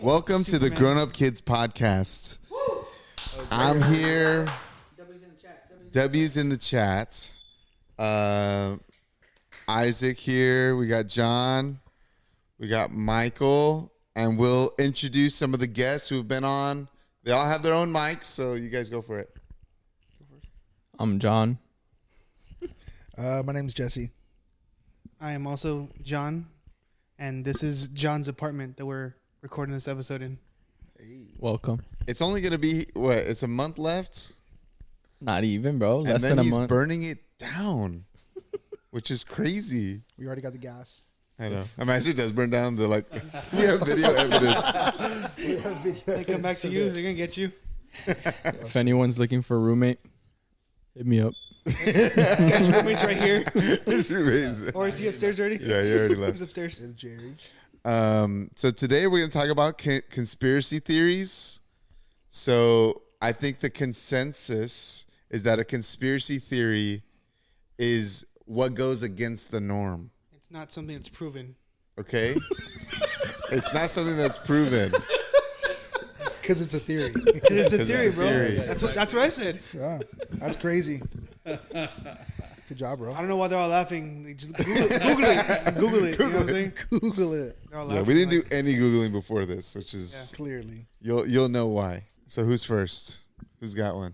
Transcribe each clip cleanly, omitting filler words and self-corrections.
Welcome to the Grown Up Kids podcast. I'm here. W's in the chat. Isaac here. We got John. We got Michael. And we'll introduce some of the guests who've been on. They all have their own mics, so you guys go for it. I'm John. My name's Jesse. I am also John, and this is John's apartment that we're recording this episode in. Welcome. It's only going to be, what, it's a month left? Not even, bro. And Less then than a he's month. burning it down, which is crazy. We already got the gas. I know. Imagine it does burn down. They're like, we have video evidence. They come back to you, they're going to get you. If anyone's looking for a roommate, hit me up. This guy's roommate's right here. It's amazing. Or is he upstairs already? Yeah, you already He's left. upstairs. It's Jerry. So today we're going to talk about conspiracy theories. So I think the consensus is that a conspiracy theory is what goes against the norm. It's not something that's proven. Okay? It's not something that's proven. Because it's a theory. It's a theory, bro. theory. That's what I said. Yeah, that's crazy. Good job, bro. I don't know why they're all laughing. They just Google it. Google it. You know what I'm saying? Google it. They're all Yeah, laughing we didn't like- do any Googling before this, which is, Clearly. you'll know why. So who's first? Who's got one?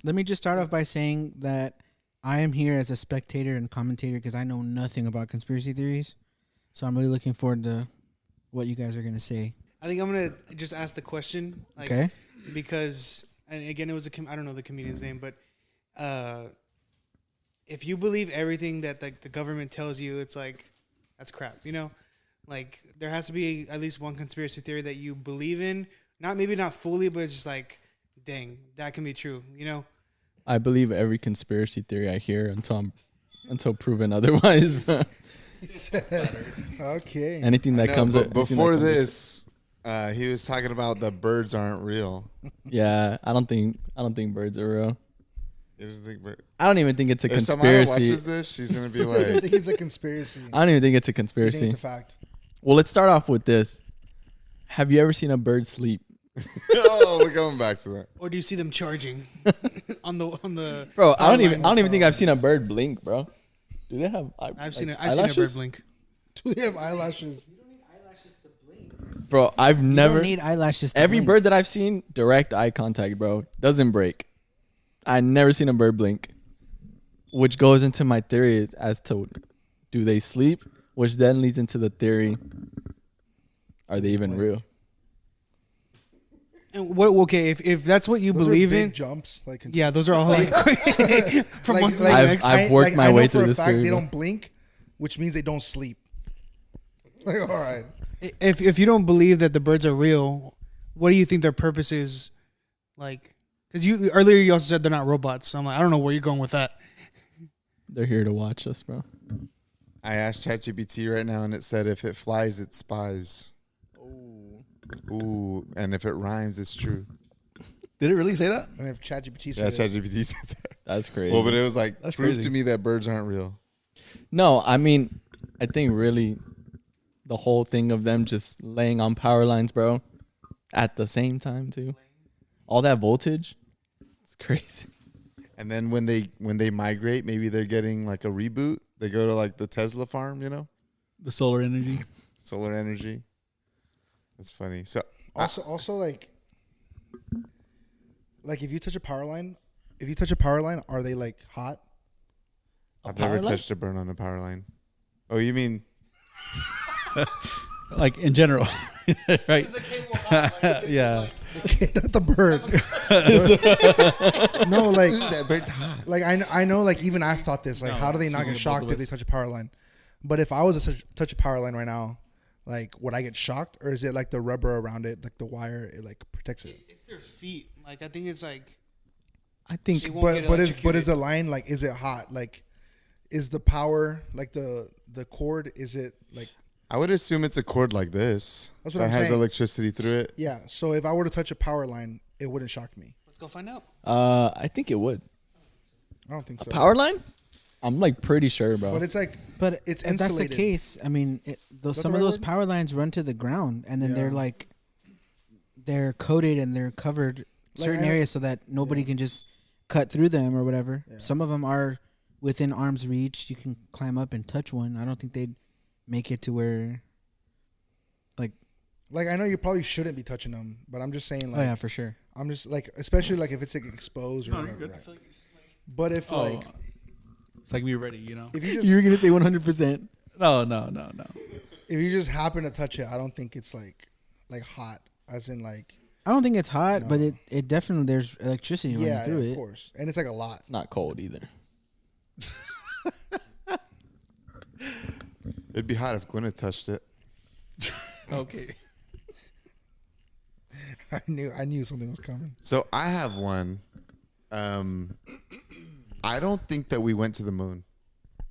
Let me just start off by saying that I am here as a spectator and commentator because I know nothing about conspiracy theories. So I'm really looking forward to what you guys are going to say. I think I'm going to just ask the question. Like, Okay. Because, and again, it was I don't know the comedian's name, but if you believe everything that the government tells you, it's like, that's crap, you know? Like, there has to be at least one conspiracy theory that you believe in. Maybe not fully, but it's just like, dang, that can be true, you know? I believe every conspiracy theory I hear until proven otherwise. bro. Okay. Anything that No, comes but up before this, he was talking about the birds aren't real. Yeah, I don't think birds are real. You just think I don't even think it's a if Samara conspiracy. watches this, she's gonna be He doesn't like, think it's a conspiracy. I don't even think it's a He thinks conspiracy. it's a fact. Well, let's start off with this. Have you ever seen a bird sleep? "Oh, we're going back to that." Or do you see them charging on the Bro, I don't lines? even think I've seen a bird blink, bro. Do they have I've seen it. like I've seen a bird eyelashes? blink. Do they have eyelashes? Bro, I've You never don't need eyelashes to every blink. bird that I've seen, direct eye contact, bro. Doesn't break. I never seen a bird blink. Which goes into my theory as to do they sleep? Which then leads into the theory, are they even real? And what? Okay, if that's what you Those believe are big in, jumps. Like, yeah, those are all like from like- one to the like- next. I've worked my I way know through for a this fact theory, they bro. don't blink, which means they don't sleep. Like, all right. If you don't believe that the birds are real, what do you think their purpose is? Like, because you earlier you also said they're not robots. So I'm like, I don't know where you're going with that. They're here to watch us, bro. I asked ChatGPT right now, and it said if it flies, it spies. Ooh, and if it rhymes, it's true. Did it really say that? And if ChatGPT Yeah, said it, ChatGPT said that. That's crazy. Well, but it was like, That's prove crazy. to me that birds aren't real. No, I mean, I think really the whole thing of them just laying on power lines, bro, at the same time too. All that voltage, it's crazy. And then when they migrate, maybe they're getting like a reboot. They go to like the Tesla farm, you know, The solar energy. solar energy. That's funny. So also like if you touch a power line, are they like hot? I've never power line? touched a burn on a power line. Oh, you mean Like in general. Right? Yeah. Not the bird. No, like that bird's hot? like I know like even I've thought this, like No, how do they it's not one get of shocked both if of they us. touch a power line? But if I was to touch a power line right now, like would I get shocked, or is it like the rubber around it, like the wire, it like protects it? It's their feet. Like I think it's like I think They won't get But is electrocuted. the line like, is it hot? Like is the power like the cord, is it like, I would assume it's a cord like this That's what that I'm has saying. electricity through it. yeah, so if I were to touch a power line, it wouldn't shock me. let's go find out. I think it would. I don't think so. Power line? I'm like pretty sure, bro. But it's like But It's if that's the insulated. case, I mean, that some the of right those word? power lines run to the ground, and then they're Yeah. like, they're coated and they're covered Like, certain I- areas so that nobody Yeah. can just cut through them or whatever. Yeah. Some of them are within arm's reach. You can climb up and touch one. I don't think they'd make it to where. like I know you probably shouldn't be touching them, but I'm just saying like Oh yeah, for sure. I'm just like especially like if it's like exposed or whatever. Right? But if Oh, like it's like be ready, you know. if you just You were gonna say 100%. No. if you just happen to touch it, I don't think it's like hot as in like I don't think it's hot, but No. it definitely there's electricity running yeah, through of it. course, and it's like a lot. It's not cold either. It'd be hot if Gwyneth touched it. Okay. I knew something was coming. So I have one. I don't think that we went to the moon.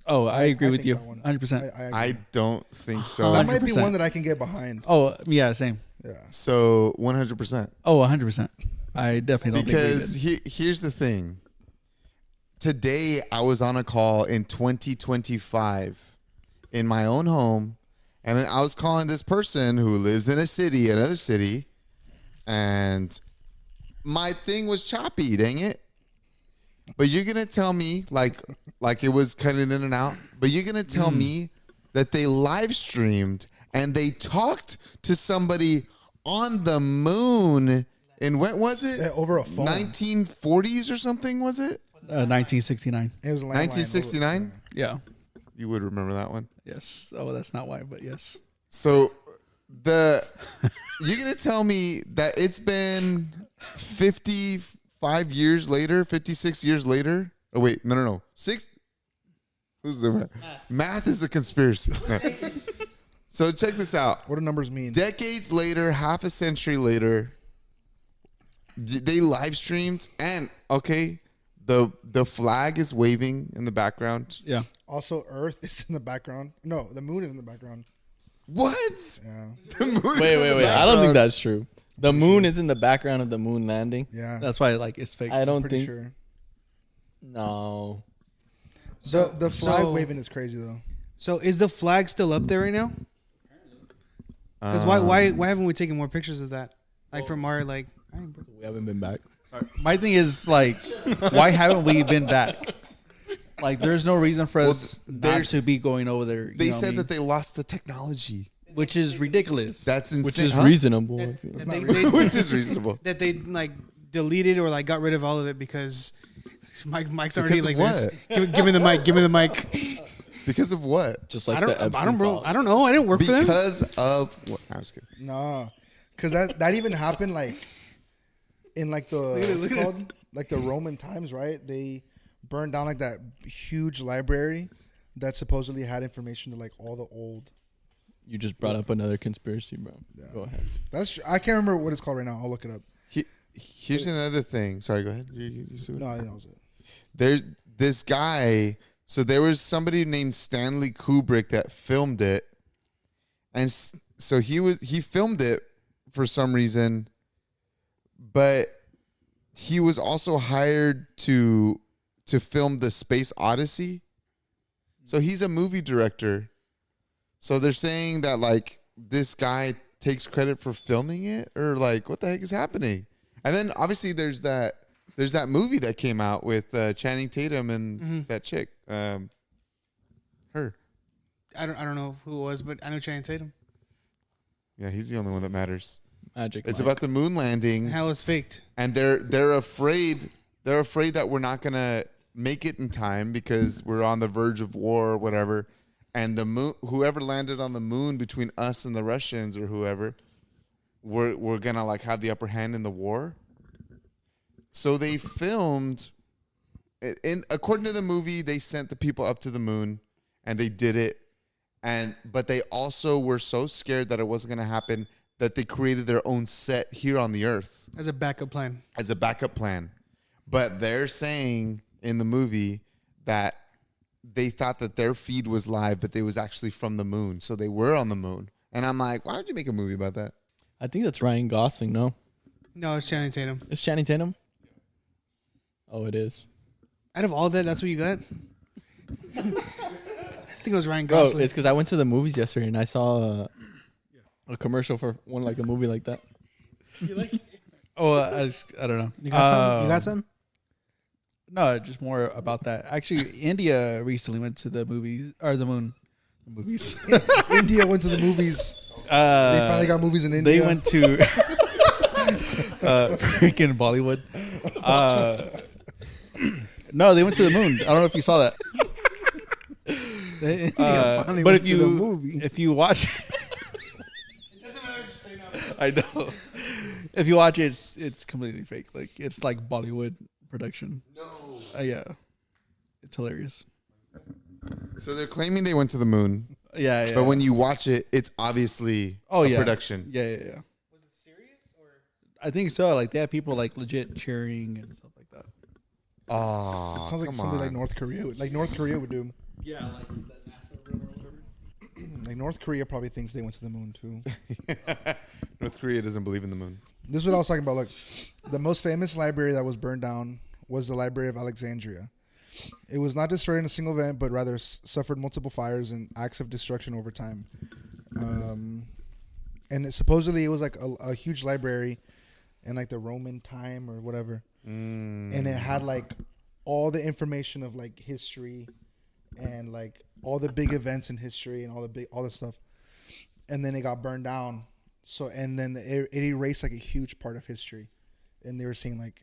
Oh, I agree I with think you. that one. 100%. I I agree. don't think so. That might be 100%. one that I can get behind. Oh, yeah, same. Yeah. So 100%. Oh, 100%. I definitely don't Because think we here's the thing. Today I was on a call in 2025 in my own home, and I was calling this person who lives in another city, and my thing was choppy, dang it. But you're gonna tell me like it was cutting in and out, but you're gonna tell me that they live streamed and they talked to somebody on the moon in when was it? Yeah, over a phone. 1940s or something, was it? 1969. It was a landline. 1969? Yeah. You would remember that one. Yes. Oh, that's not why, but yes. So you're gonna tell me that it's been 55 years later, 56 years later? Oh wait, no. Who's the math is a conspiracy. No. So check this out. What do numbers mean? Decades later, half a century later, they live streamed, and okay, the flag is waving in the background. Yeah. Also, Earth is in the background. No, the moon is in the background. What? Yeah. The moon is Wait. in the I don't background. think that's true. The moon is in the background of the moon landing. Yeah. That's why like it's fake. I don't pretty think. sure. No. The flag so- waving is crazy though. So is the flag still up there right now? Because why haven't we taken more pictures of that? Like from our like. I ain't- We haven't been back. My thing is like, why haven't we been back? Like, there's no reason for us not there's- to be going over there. They said that they lost the technology. which is ridiculous. That's insane. Which is Huh? reasonable. that, if you- that not they, Which is reasonable. that they like deleted or like got rid of all of it because Mike's already Because of like this. what? Give me the mic. Give me the mic. Because of what? Just like I the don't. I Epstein don't, bro. files. I don't know. I didn't work for them. Because of what? I'm just kidding. No, because that even happened like in like the at it, what's look it at called like the Roman times, right? They burned down like that huge library that supposedly had information to like all the old. You just brought up another conspiracy, bro. Go ahead. I can't remember what it's called right now. I'll look it up. Here's another thing. Sorry, go ahead. You see what- No, I think that was it. There's this guy. So there was somebody named Stanley Kubrick that filmed it, and so he filmed it for some reason, but he was also hired to film the Space Odyssey. So he's a movie director. So they're saying that like this guy takes credit for filming it, or like what the heck is happening? And then obviously there's that movie that came out with Channing Tatum and that chick, her. I don't know who it was, but I know Channing Tatum. Yeah, he's the only one that matters. Magic. It's Mike. about the moon landing, How it's faked. and they're afraid that we're not gonna make it in time because we're on the verge of war or whatever. And the moon, whoever landed on the moon between us and the Russians or whoever, we're gonna like have the upper hand in the war. So they filmed, according to the movie, they sent the people up to the moon, and they did it. But they also were so scared that it wasn't gonna happen that they created their own set here on the Earth As a backup plan. as a backup plan. But they're saying in the movie that they thought that their feed was live, but they was actually from the moon. So they were on the moon. And I'm like, why would you make a movie about that? I think that's Ryan Gosling. No, No, it's Channing Tatum. it's Channing Tatum. Oh, it is. Out of all that, that's what you got. I think it was Ryan Bro, Gosling. it's because I went to the movies yesterday and I saw a commercial for one like a movie like that. Oh, I don't know. You got some? You got some? No, just more about that. Actually, India recently went to the movies or the moon. The movies. India went to the movies. They finally got movies in India. They went to freaking Bollywood. No, they went to the moon. I don't know if you saw that. India finally But went if to the you movie. if you watch, It doesn't matter what you say now. I know. If you watch it, it's completely fake. Like it's like Bollywood production. No. Yeah, it's hilarious. So they're claiming they went to the moon, Yeah. but when you watch it, it's obviously a production. Yeah. Was it serious or? I think so. Like they have people like legit cheering and stuff like that. Oh, It sounds like something like North Korea. Like North Korea would do. Yeah, like that NASA room or whatever. Like North Korea probably thinks they went to the moon too. North Korea doesn't believe in the moon. This is what I was talking about. Look, the most famous library that was burned down was the Library of Alexandria. It was not destroyed in a single event, but rather suffered multiple fires and acts of destruction over time. And supposedly it was like a huge library in like the Roman time or whatever. And it had like all the information of like history and like all the big events in history and all this stuff. And then it got burned down. So, and then it erased like a huge part of history. And they were saying like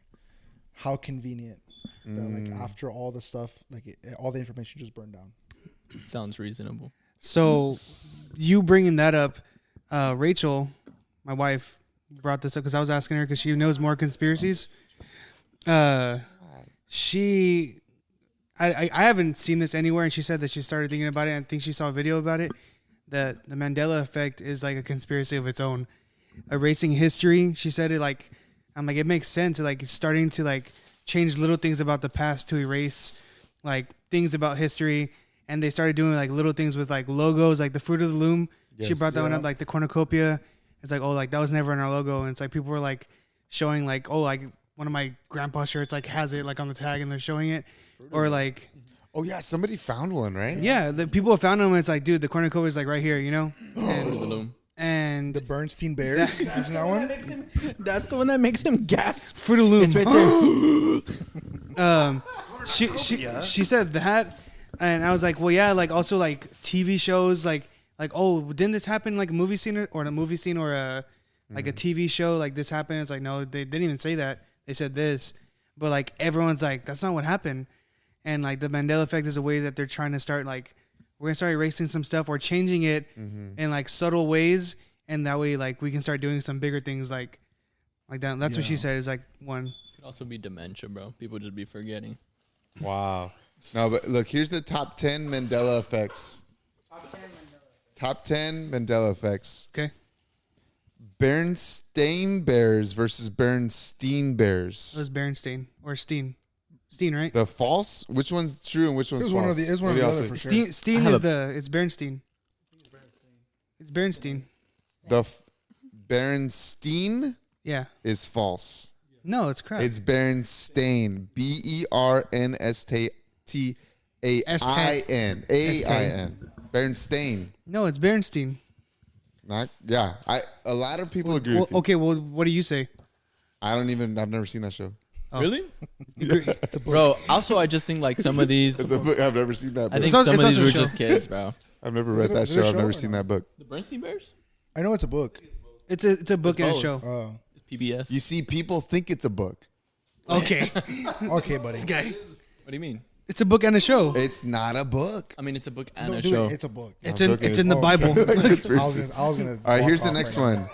how convenient that like after all the stuff, like all the information just burned down. Sounds reasonable. So, you bringing that up, Rachel, my wife, brought this up because I was asking her because she knows more conspiracies. I haven't seen this anywhere, and she said that she started thinking about it. I think she saw a video about it. That the Mandela effect is like a conspiracy of its own, erasing history. She said it like, I'm like, it makes sense. Like it's starting to like change little things about the past to erase like things about history. And they started doing like little things with like logos, like the Fruit of the Loom. She Yes. brought that one Yeah. up, like the cornucopia. It's like, oh, like that was never in our logo. And it's like people were like showing like, oh, like one of my grandpa's shirts like has it like on the tag and they're showing it. Or like, Oh yeah, somebody found one, right? yeah, the people have found them. And it's like, dude, the cornucopia is like right here, you know? Fruit of the Loom. And The Bernstein Bears, isn't that one? That's the one that makes him gasp. Fruit of the Loom. It's right there. She said that, and I was like, well, yeah, like also like TV shows, like oh, didn't this happen like a movie scene or a movie scene or a like a TV show like this happened? It's like no, they didn't even say that. They said this, but like everyone's like that's not what happened, and like the Mandela effect is a way that they're trying to start like we're gonna start erasing some stuff or changing it in like subtle ways, and that way like we can start doing some bigger things like that. That's what she said is like one. Could also be dementia, bro. People just be forgetting. Wow. No, but look, here's the top 10 Mandela effects. Top 10 Mandela effects. Okay. Berenstain Bears versus Bernstein It Bears. was Berenstain or Steen. Steen, right? The false? Which one's true and which one's It was false? one of the. It was one What of do the y'all other think? for sure. Steen is it's Bernstein. It's Bernstein. Berenstein Yeah. is false. No, it's crap. It's Berenstain. Bernstain. AIN. Berenstain. No, it's Bernstein. Not yeah. A lot of people agree with you. Okay, well, what do you say? I've never seen that show. Oh. Really? Agree- Bro, also I just think like some of these It's a book. I've never seen that I book. think It's some of also these a were show. just kids, bro. I've never Is read it that a show. I've show never or seen no? that book. The Bernstein Bears? I know it's a book. It's a book and a both. show. Oh, It's PBS. You see, people think it's a book. Okay, okay, buddy. this guy. What do you mean? It's a book and a show. It's not a book. I mean, it's a book and No, a dude, show. it's a book. It's I'm in joking. it's in the Oh, Bible. I was gonna. All right, here's the walk next off right one.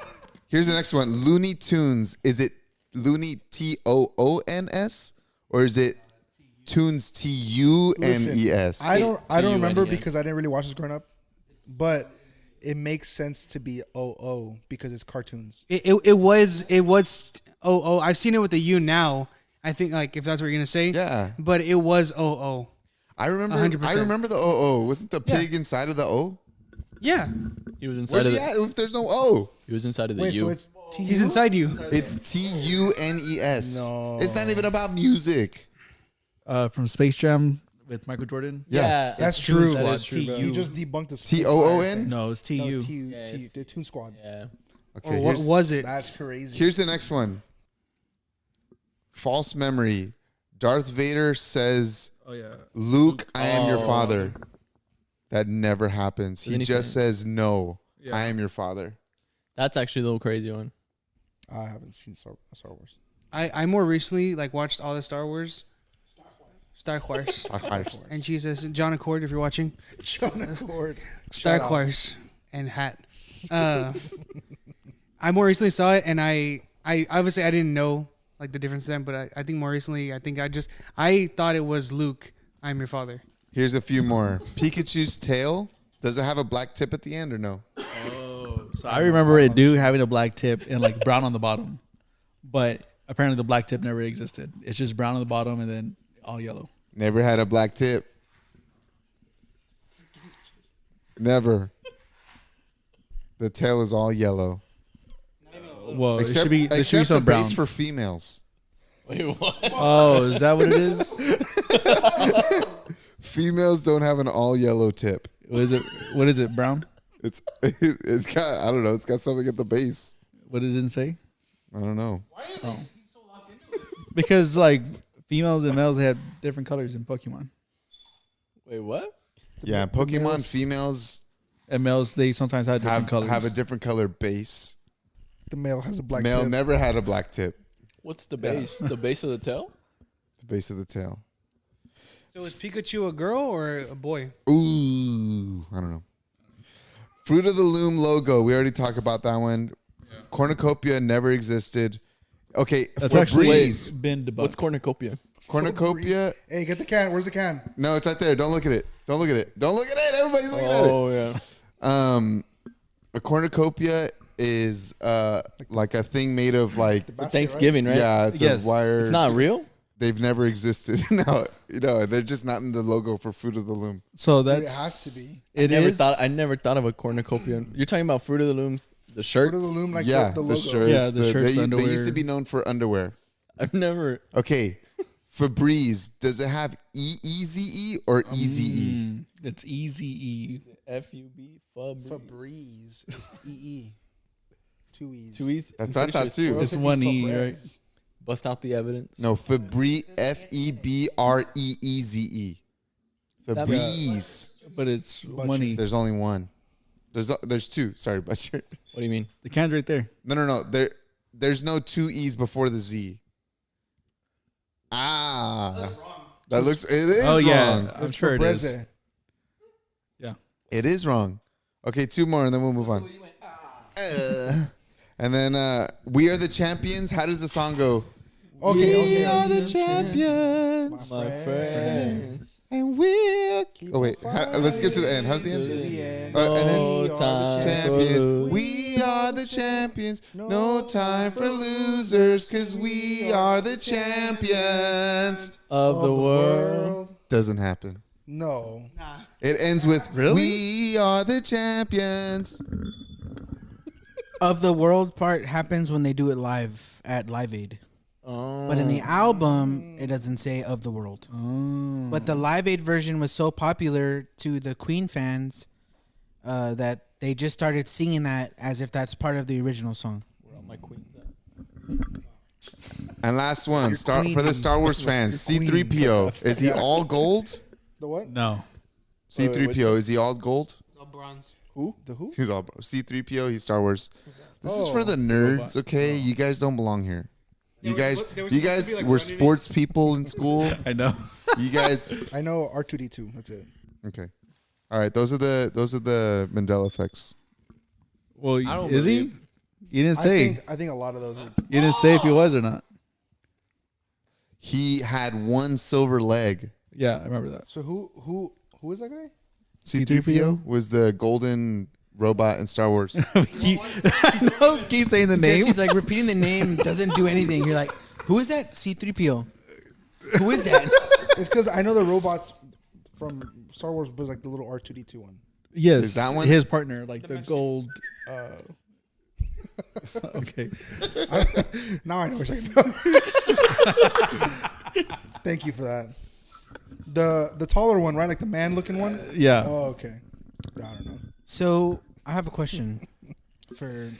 Here's the next one. Looney Tunes. Is it Looney TOONS or is it Tunes TUNES? I don't remember T-U-N-E-S. because I didn't really watch this growing up, but it makes sense to be OO because it's cartoons. It was I've seen it with the U now. I think like if that's what you're gonna say. Yeah. But it was OO. I remember. 100%. I remember the OO. Wasn't the pig inside of the O? Yeah, He was inside Where's of he the. at if there's no O? He was inside of the Wait, U. so it's TU? he's inside you. It's TUNES. No. It's not even about music. From Space Jam, with Michael Jordan. Yeah. That's Toon true. Squad, That is true, bro. You just debunked this. TOON? No, it's No, TU. the Toon Squad. Yeah. Okay, Or what here's, was it? That's crazy. here's the next one. False memory. Darth Vader says, Oh yeah. Luke, I am your Oh. father. That never happens. He Doesn't he just say- says, no, Yeah. I am your father. That's actually a little crazy one. I haven't seen Star Wars. I more recently like watched all the Star Wars. Star Wars. And Jesus, John Accord, if you're watching. John Accord. Star Shout out. Wars and hat. I more recently saw it, and I obviously I didn't know like the difference then, but I think more recently I thought it was Luke. I'm your father. Here's a few more. Pikachu's tail, does it have a black tip at the end or no? Oh, so I remember it do having a black tip and like brown on the bottom, but apparently the black tip never existed. It's just brown on the bottom and then all yellow. Never had a black tip. Never. The tail is all yellow. Well, it Except, should be there should be except the some brown. base for females. Wait, what? Oh, is that what it is? Females don't have an all yellow tip. What is it? What is it? Brown? It's got, I don't know, it's got something at the base. What it didn't say? I don't know. Because like females and males, they had different colors in Pokemon, Wait, what? Yeah, Pokemon females and males they sometimes had different colors. have a different color base. The male has a black Male tip. never had a black tip. What's the base? The base of the tail? The base of the tail. So is Pikachu a girl or a boy? Ooh, I don't know. Fruit of the Loom logo. We already talked about that one. Cornucopia never existed. Okay, That's actually Febreze. been debunked. What's cornucopia? Cornucopia. Hey, get the can. Where's the can? No, it's right there. Don't look at it. Don't look at it. Don't look at it. Everybody's looking at it. Oh yeah. A cornucopia is like a thing made of like The basket, Thanksgiving, right? yeah, it's Yes. a wire. It's not real. They've never existed. No, they're just not in the logo for Fruit of the Loom. So Right? It that's has to be. it I never thought of a cornucopia. You're talking about Fruit of the Looms, the shirts. Fruit of the Loom, like Yeah, the the logo. shirts. Yeah, the shirts, they underwear. used to be known for underwear. I've never. Okay, Febreze. Does it have E-E-Z-E or E-Z-E? It's easy E. FUB Febreze. It's EE. Two E's. Two E's. That's I'm what I pretty thought sure too. Or else It's it'd be one E, Febreze. right? Bust out the evidence. No, Febreze. F-E-B-R-E-E-Z-E. Febreze. But it's Butcher. one E. There's only one. There's two. Sorry, Butcher. What do you mean? The can's right there. No. There's no two E's before the Z. Ah. That looks. It is Oh, yeah. wrong. I'm It's sure it is. Febreze. It is wrong. Okay, two more and then we'll move on. And then We Are the Champions. How does the song go? Okay. are the champions. My friends. And we'll. Oh, wait. Let's skip to the end. How's the end? And then No time champions. for We are the champions. No time for losers, cause we are the champions. of the world. Doesn't happen. No. Nah. It ends with Really? We are the champions. Of the world part happens when they do it live at Live Aid. Oh. But in the album, it doesn't say of the world. Oh. But the Live Aid version was so popular to the Queen fans that they just started singing that as if that's part of the original song. Where all my queens at? And last one, Your for the queen. Star Wars fans, Your queen. C3PO. Is he all gold? The what? No. C3PO, is he all gold? All bronze. The who? He's all C3PO, he's Star Wars. This is Oh. for the nerds, okay? You guys don't belong here. There You was- guys, there was you supposed to guys be, like, were running it. sports people in school. I know. You guys, I know R2D2. That's it. okay. All right, those are the Mandela effects. Well, I don't is he? believe- You didn't say. I think a lot of those. Are, You didn't say if he was or not. He had one silver leg. Yeah, I remember that. so who is that guy? C3PO was the golden robot in Star Wars. I know. Keep saying the name. Jesse's like repeating the name doesn't do anything. You're like, who is that? C3PO. Who is that? It's because I know the robots from Star Wars was like the little R2D2 one. Yes, Is that one? his partner, like the gold. Okay. Now I know what you're talking about. Thank you for that. The taller one, right? Like the man looking one. Yeah. Oh, okay. I don't know. So I have a question for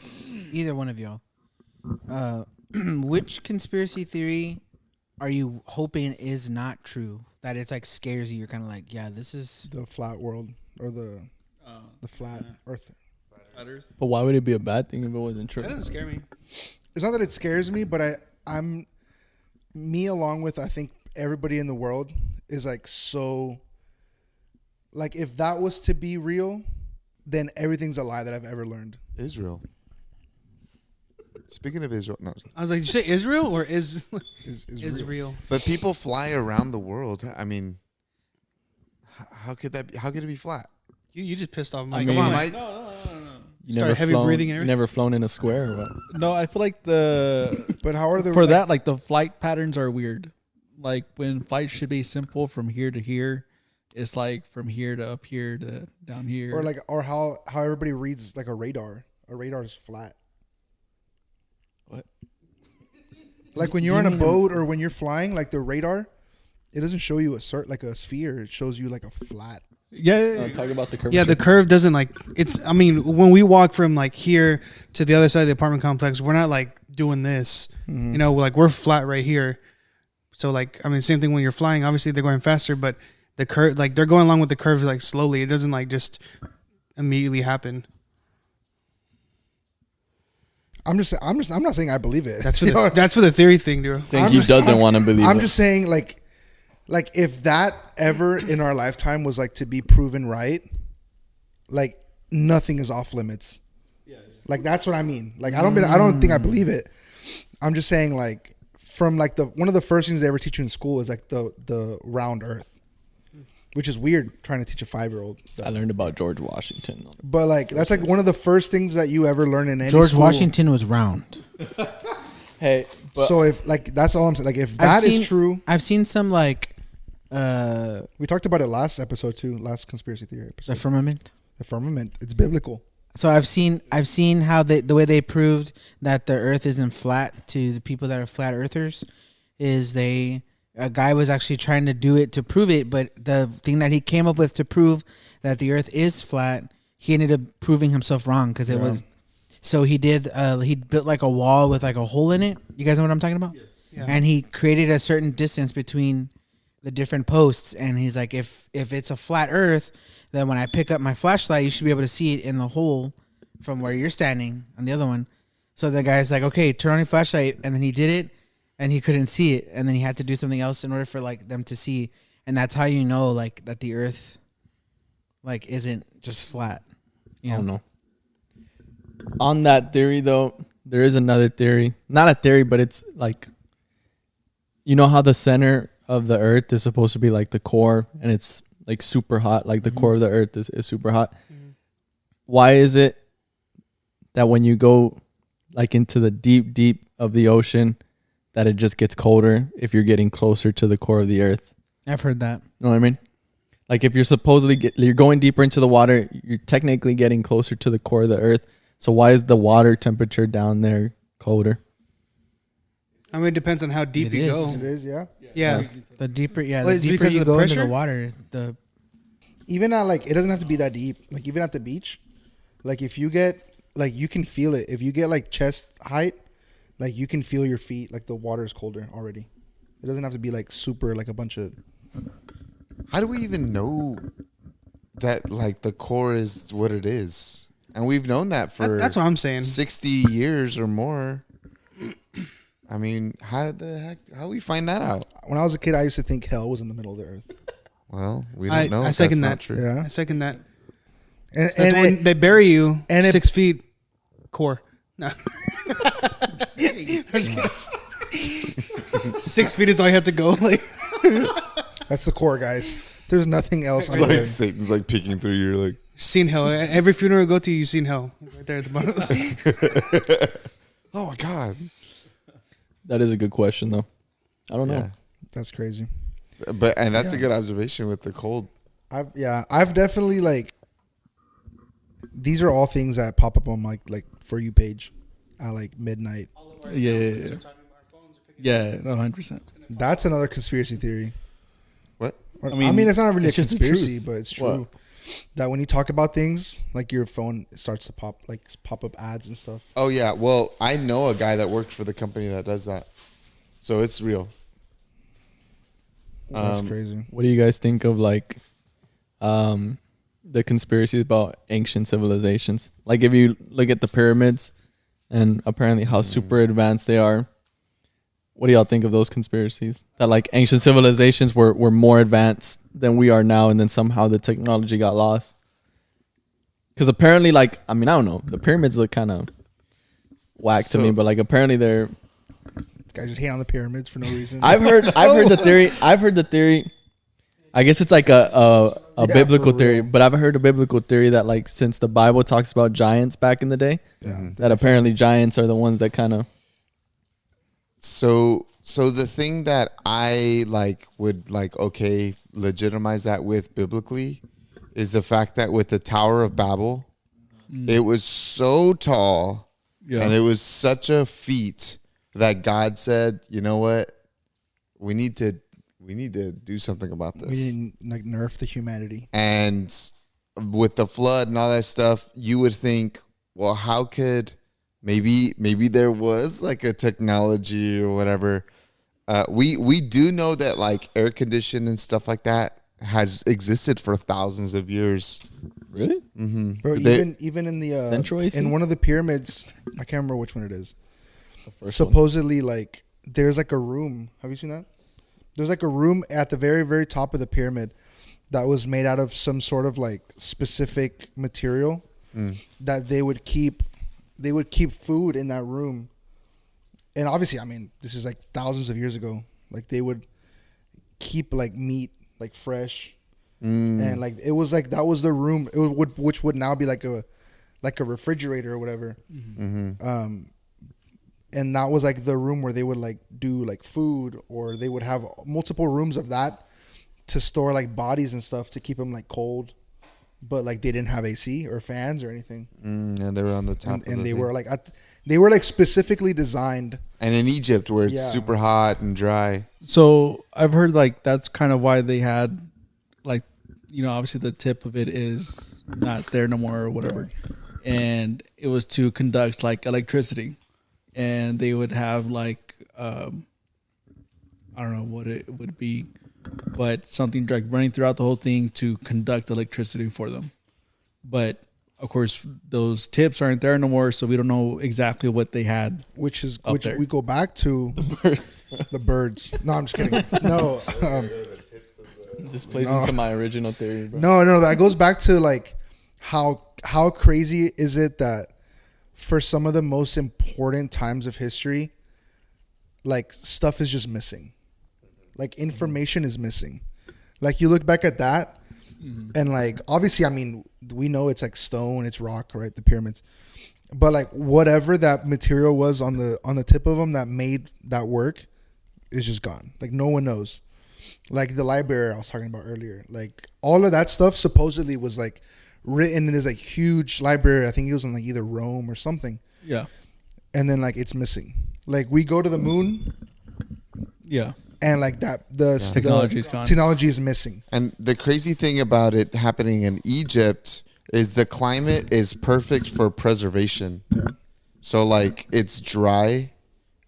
either one of y'all. Which conspiracy theory are you hoping is not true? That it's like scares you. You're kind of like, yeah, this is. The flat world or the flat Earth. But why would it be a bad thing if it wasn't true? That doesn't scare me. It's not that it scares me, but I'm me along with I think everybody in the world is like so. Like if that was to be real, then everything's a lie that I've ever learned. Israel. Speaking of Israel, no. I was like, did you say Israel or is Is real. real? But people fly around the world. I mean, how could that be? How could it be flat? You just pissed off I Mike. mean, Come on. Might- You Start never heavy flown, breathing and you everything? never flown in a square or what? No, I feel like the But how are the for that like the flight patterns are weird. Like when flights should be simple from here to here, it's like from here to up here to down here. or how everybody reads like a radar. A radar is flat. What? Like when you're on a boat or when you're flying, like the radar, it doesn't show you like a sphere. It shows you like a flat. Yeah. Talk about the curvature. Yeah, the curve doesn't like it's. I mean, when we walk from like here to the other side of the apartment complex, we're not like doing this. Mm-hmm. You know, like we're flat right here. So like, I mean, same thing when you're flying. Obviously, they're going faster, but the curve, like they're going along with the curve like slowly. It doesn't like just immediately happen. I'm not saying I believe it. That's for the, that's for the theory thing, dude. think he doesn't want to believe I'm it. just saying like if that ever in our lifetime was like to be proven right, like nothing is off limits. Like that's what I mean. Like I don't think I believe it. I'm just saying like from like one of the first things they ever teach you in school is like the round Earth, which is weird trying to teach a 5-year-old. I learned about George Washington. But like that's like one of the first things that you ever learn in any George school. Washington was round. Hey, but So if like that's all I'm saying. Like if that is true, I've seen some like we talked about it last episode too. Last conspiracy theory the episode. firmament. The firmament. It's biblical. So I've seen how the way they proved that the Earth isn't flat to the people that are flat earthers is a guy was actually trying to do it to prove it, but the thing that he came up with to prove that the Earth is flat, he ended up proving himself wrong because it was. So he did. He built like a wall with like a hole in it. You guys know what I'm talking about? Yes. Yeah. And he created a certain distance between the different posts, and he's like, if it's a flat Earth, then when I pick up my flashlight, you should be able to see it in the hole from where you're standing on the other one. So the guy's like, okay, turn on your flashlight, and then he did it, and he couldn't see it, and then he had to do something else in order for like them to see, and that's how you know like that the Earth like isn't just flat. You I know? don't know. On that theory, though, there is another theory. Not a theory, but it's like, you know how the center of the Earth is supposed to be like the core, and it's like super hot. Like the core of the Earth is super hot. Why is it that when you go like into the deep of the ocean, that it just gets colder if you're getting closer to the core of the Earth? I've heard that. You know what I mean? Like if you're supposedly you're going deeper into the water, you're technically getting closer to the core of the Earth. So why is the water temperature down there colder? I mean, it depends on how deep It you is. It go. is, yeah. Yeah. The deeper, Well, the it's deeper because you of the go into pressure? the water, the Even at like, it doesn't have to be that deep. Like even at the beach, like if you get like you can feel it. If you get like chest height, like you can feel your feet. Like the water is colder already. It doesn't have to be like super like a bunch of. How do we even know that like the core is what it is? And we've known that for That's what I'm saying. 60 years or more. I mean, how do we find that out? When I was a kid, I used to think hell was in the middle of the earth. Well, we don't I know. if second that's that. not true. Yeah, I second that. and That's when they bury you and it- 6 feet core. No. I'm just kidding. 6 feet is all you have to go. Like, that's the core, guys. There's nothing else. It's under like there. Satan's like peeking through your like. seen hell. Every funeral you go to, you've seen hell. Right there at the bottom. Oh my god. That is a good question, though. I don't know. That's crazy. And that's a Yeah. good observation with the cold. I've definitely like. These are all things that pop up on my like For You page at like midnight. Yeah, no, 100%. That's another conspiracy theory. What? I mean, it's not really a it's just the conspiracy, truth. but it's What? true that when you talk about things, like your phone starts to pop up ads and stuff. Oh yeah. Well, I know a guy that worked for the company that does that, so it's real. That's crazy. What do you guys think of like the conspiracies about ancient civilizations? Like if you look at the pyramids and apparently how super advanced they are, what do y'all think of those conspiracies? That like ancient civilizations were more advanced than we are now, and then somehow the technology got lost. Because apparently, like, I mean, I don't know, the pyramids look kind of whack to me, So- but like apparently they're. This guy just hate on the pyramids for no reason. I've heard the theory. I've heard the theory. I guess it's like a Yeah, biblical for theory, real. but I've heard a biblical theory that like since the Bible talks about giants back in the day, Yeah. that apparently giants are the ones that kind of. So the thing that I like would like okay legitimize that with biblically is the fact that with the Tower of Babel, it was so tall Yeah. and it was such a feat that God said, you know what, we need to do something about We this. didn't like nerf the humanity. And with the flood and all that stuff, you would think, well, how could maybe there was like a technology or whatever. We do know that like air condition and stuff like that has existed for thousands of years. Really? Mm-hmm. Bro, even in the Central AC? in one of the pyramids, I can't remember which one it is. The first one. Supposedly, like there's like a room. Have you seen that? There's like a room at the very very top of the pyramid that was made out of some sort of like specific material that they would keep food in that room. And obviously, I mean, this is like thousands of years ago. Like they would keep like meat like fresh, and like it was like that was the room which would now be like a refrigerator or whatever. And that was like the room where they would like do like food, or they would have multiple rooms of that to store like bodies and stuff to keep them like cold. But like they didn't have AC or fans or anything, And they were on the top. and they were like they were like specifically designed. and in Egypt where it's Yeah. super hot and dry. So I've heard like that's kind of why they had like, you know, obviously the tip of it is not there no more or whatever. And it was to conduct like electricity. And they would have like I don't know what it would be, but something like running throughout the whole thing to conduct electricity for them. But of course those tips aren't there no more, so we don't know exactly what they had. Which Up which there. we go back to the birds. No, I'm just kidding. No, This plays No. into my original theory, bro. no, that goes back to like how crazy is it that for some of the most important times of history, like stuff is just missing, like information is missing. Like you look back at that, and like obviously, I mean, we know it's like stone, it's rock, right? The pyramids, but like whatever that material was on the tip of them that made that work is just gone. Like no one knows. Like the library I was talking about earlier, like all of that stuff supposedly was like written in this like huge library. I think it was in like either Rome or something, Yeah. and then like it's missing. Like we go to the moon, Yeah. and like that the Technology's gone. Technology is missing. And the crazy thing about it happening in Egypt is the climate is perfect for preservation. So like it's dry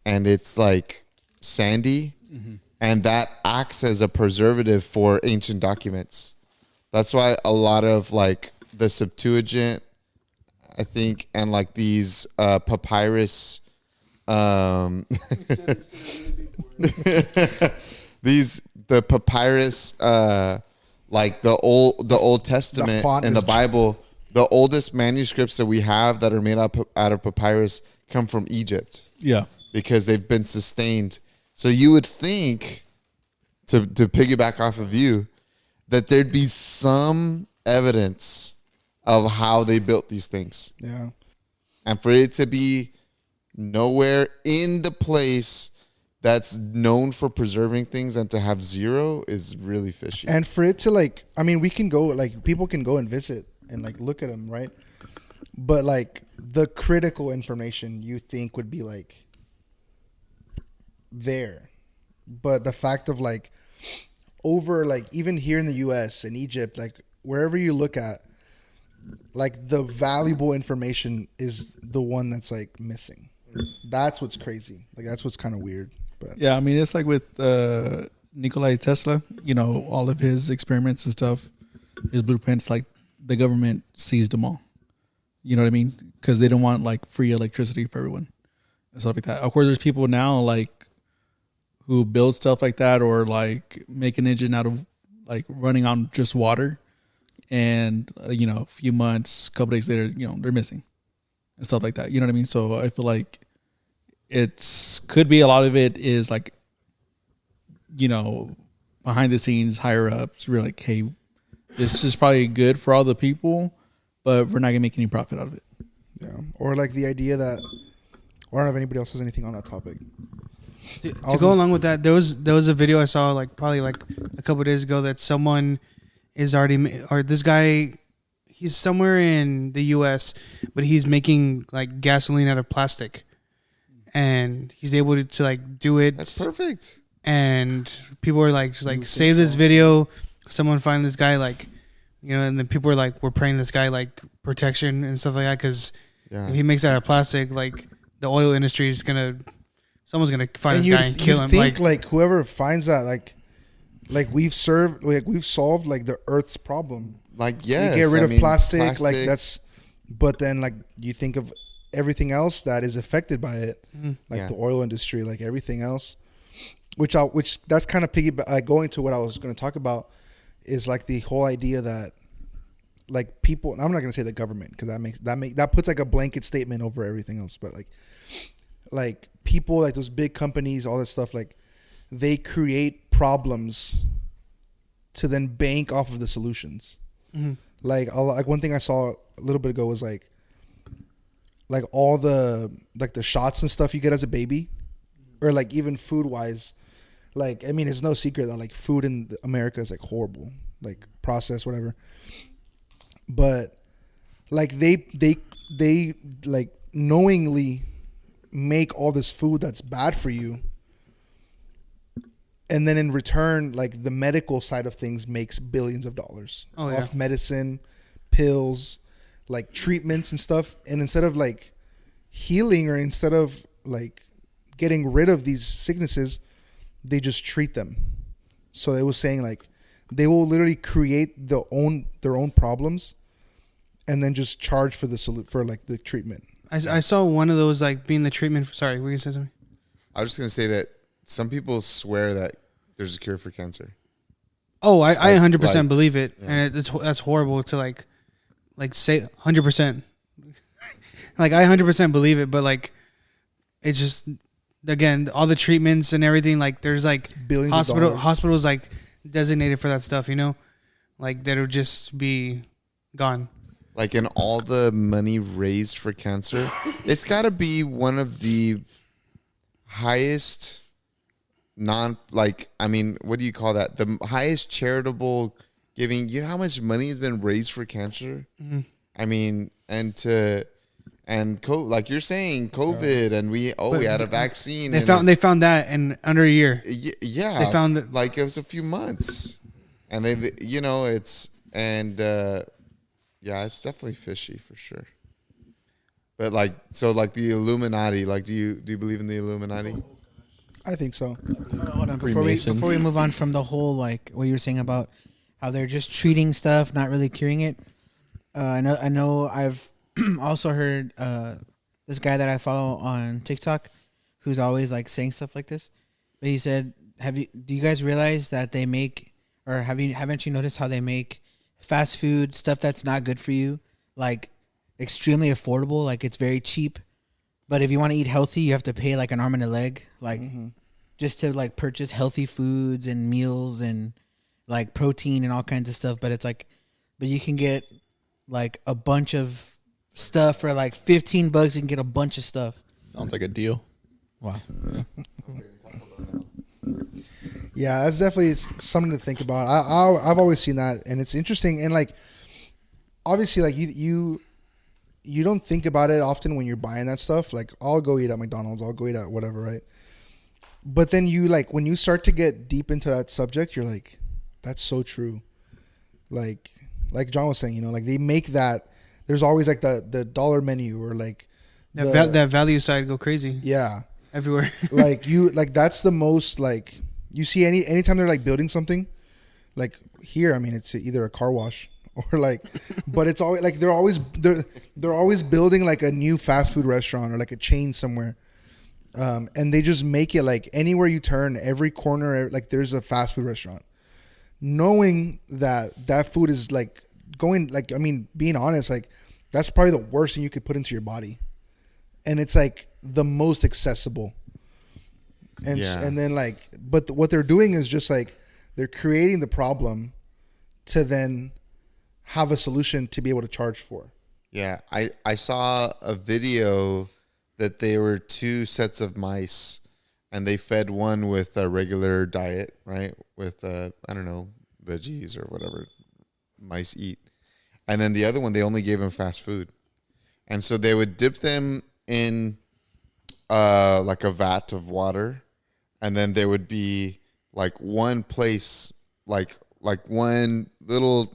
and it's like sandy, and that acts as a preservative for ancient documents. That's why a lot of like the Septuagint, I think, and like these papyrus the papyrus like the Old Testament font and the is- Bible, the oldest manuscripts that we have that are made up out of papyrus come from Egypt Yeah. because they've been sustained. So you would think, to piggyback off of you, that there'd be some evidence of how they built these things. Yeah. And for it to be nowhere in the place that's known for preserving things and to have zero is really fishy. And for it to like, I mean, we can go, like, people can go and visit and like look at them, right? But like the critical information you think would be like there. But the fact of like over like even here in the U.S. and Egypt, like wherever you look at, like the valuable information is the one that's like missing. That's what's crazy. Like that's what's kind of weird. But Yeah, I mean, it's like with Nikola Tesla, you know, all of his experiments and stuff, his blueprints, like the government seized them all. You know what I mean? Because they don't want like free electricity for everyone and stuff like that. Of course, there's people now like who build stuff like that or like make an engine out of like running on just water. And, you know, a few months, couple days later, you know, they're missing and stuff like that. You know what I mean? So I feel like could be a lot of it is like, you know, behind the scenes, higher ups, we're like, hey, this is probably good for all the people, but we're not gonna make any profit out of it. yeah, or like the idea that, or I don't know if anybody else has anything on that topic. To go along with that, there was a video I saw like probably like a couple of days ago that someone is already or this guy, he's somewhere in the U.S. but he's making like gasoline out of plastic, and he's able to like do it. That's perfect. And people were like, just like save this video. Someone find this guy, like, you know, and then people were like, we're praying this guy like protection and stuff like that because if he makes it out of plastic, like the oil industry is someone's gonna find this guy and kill him. Think like whoever finds that, like we've solved like the Earth's problem. Like yes, you get rid of plastic, like that's. But then like you think of everything else that is affected by it, like the oil industry, like everything else. Which that's kind of going to what I was going to talk about is like the whole idea that like people, and I'm not going to say the government because that puts like a blanket statement over everything else, but like people, like those big companies, all this stuff, like they create problems to then bank off of the solutions. Mm-hmm. Like one thing I saw a little bit ago was like all the like the shots and stuff you get as a baby, or like even food wise. Like, I mean, it's no secret that like food in America is like horrible, like processed, whatever. But like they like knowingly make all this food that's bad for you. And then in return, like the medical side of things makes billions of dollars off medicine, pills, like treatments and stuff. And instead of like healing or instead of like getting rid of these sicknesses, they just treat them. So it was saying like they will literally create their own problems and then just charge for the treatment. I saw one of those like being the treatment. Sorry, were you gonna say something? I was just gonna say that some people swear that there's a cure for cancer. Oh, I 100% believe it, and that's horrible to like say 100%. Like I 100% believe it, but like it's just. Again, all the treatments and everything, like there's like billions hospitals like designated for that stuff, you know, like that would just be gone. Like in all the money raised for cancer, it's got to be one of the highest what do you call that? The highest charitable giving. You know how much money has been raised for cancer? Mm-hmm. I mean, like you're saying, COVID, and we had a vaccine. They found that in under a year. Yeah, they found it like it was a few months, and it's definitely fishy for sure. But like the Illuminati, like do you believe in the Illuminati? I think so. Hold on, before we move on from the whole like what you were saying about how they're just treating stuff, not really curing it. I know I've also heard this guy that I follow on TikTok who's always like saying stuff like this. But he said, do you guys realize that they make, or haven't you noticed how they make fast food stuff that's not good for you like extremely affordable, like it's very cheap, but if you want to eat healthy you have to pay like an arm and a leg, like just to like purchase healthy foods and meals and like protein and all kinds of stuff. But it's like, but you can get like a bunch of stuff for like $15. You can get a bunch of stuff. Sounds like a deal. Wow. Yeah, that's definitely something to think about. I've always seen that, and it's interesting. And like, obviously, like you don't think about it often when you're buying that stuff. Like, I'll go eat at McDonald's. I'll go eat at whatever, right? But then you like when you start to get deep into that subject, you're like, That's so true. Like John was saying, like they make that. There's always like the dollar menu or like That value side go crazy yeah. everywhere. like that's the most like you see anytime they're like building something like here. I mean, it's either a car wash or like, but it's always like they're always building like a new fast food restaurant or like a chain somewhere. And they just make it like anywhere you turn, every corner, like there's a fast food restaurant. Knowing that food is like going, like, I mean, being honest, like that's probably the worst thing you could put into your body. And it's like the most accessible. And and then like, but what they're doing is just like they're creating the problem to then have a solution to be able to charge for. Yeah, I saw a video that there were two sets of mice, and they fed one with a regular diet, right? With I don't know, veggies or whatever mice eat, and then the other one they only gave them fast food, and so they would dip them in like a vat of water, and then there would be like one place, like one little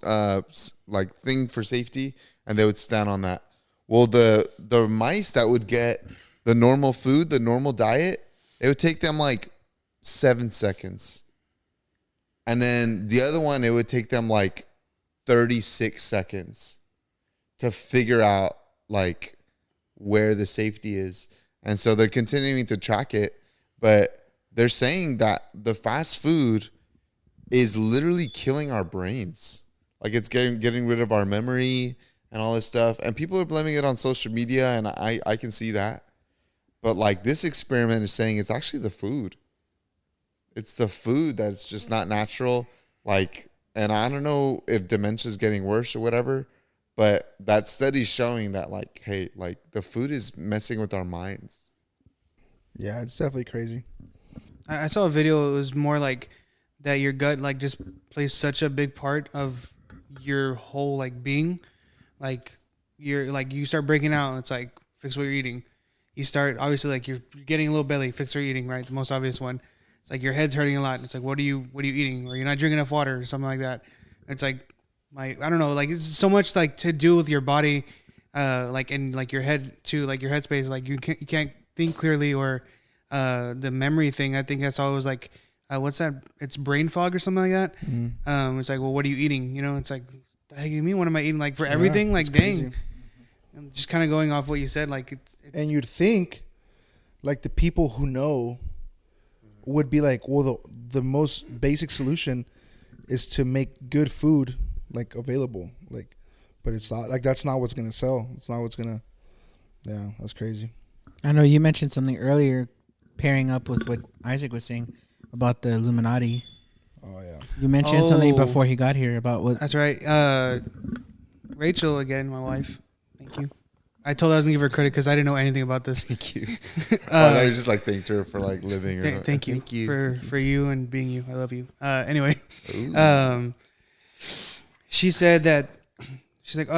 like thing for safety, and they would stand on that. Well, the mice that would get the normal food, the normal diet, it would take them like 7 seconds. And then the other one, it would take them like 36 seconds to figure out like where the safety is. And so they're continuing to track it, but they're saying that the fast food is literally killing our brains. Like it's getting rid of our memory and all this stuff. And people are blaming it on social media, and I can see that. But like this experiment is saying it's actually the food. It's the food that's just not natural. Like, and I don't know if dementia is getting worse or whatever, but that study's showing that like, hey, like the food is messing with our minds. Yeah, it's definitely crazy. I saw a video. It was more like that your gut like just plays such a big part of your whole like being. Like you're like you start breaking out. It's like fix what you're eating. You start obviously like you're getting a little belly. Fix what you're eating. Right, the most obvious one. It's like your head's hurting a lot. It's like what are you eating? Or you're not drinking enough water or something like that. It's like I don't know. Like it's so much like to do with your body, like and like your head too. Like your headspace. Like you can't think clearly or the memory thing. I think that's always like what's that? It's brain fog or something like that. Mm-hmm. It's like well, what are you eating? You know, it's like. The heck you mean? What am I eating? Like for everything? Like dang. And just kind of going off what you said, like it's and you'd think, like the people who know, would be like, well, the most basic solution is to make good food like available, like, but it's not like that's not what's gonna sell. It's not what's gonna. Yeah, that's crazy. I know you mentioned something earlier, pairing up with what Isaac was saying about the Illuminati. Oh yeah. You mentioned something before he got here about what. That's right. Rachel again, my wife. Thank you. I told her I was gonna give her credit because I didn't know anything about this. Thank you. I you just like thanked her for like living. Or thank you for you and being you. I love you. Anyway, she said that she's like,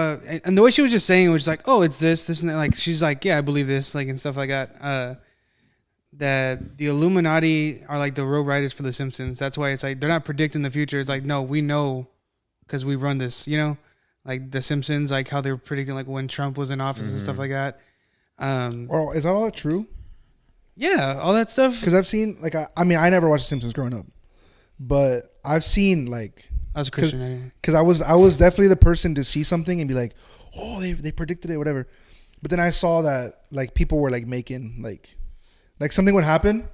and the way she was just saying it was like, oh, it's this, and that. Like she's like, yeah, I believe this, like and stuff like that. That the Illuminati are like the road riders for the Simpsons. That's why it's like they're not predicting the future. It's like no, we know because we run this. You know, like the Simpsons, like how they were predicting like when Trump was in office and stuff like that. Well, is that all that true? Yeah, all that stuff. Because I've seen like I mean I never watched The Simpsons growing up, but I've seen like I was a Christian anyway. Because I was definitely the person to see something and be like, oh, they predicted it, whatever. But then I saw that like people were like making like something would happen,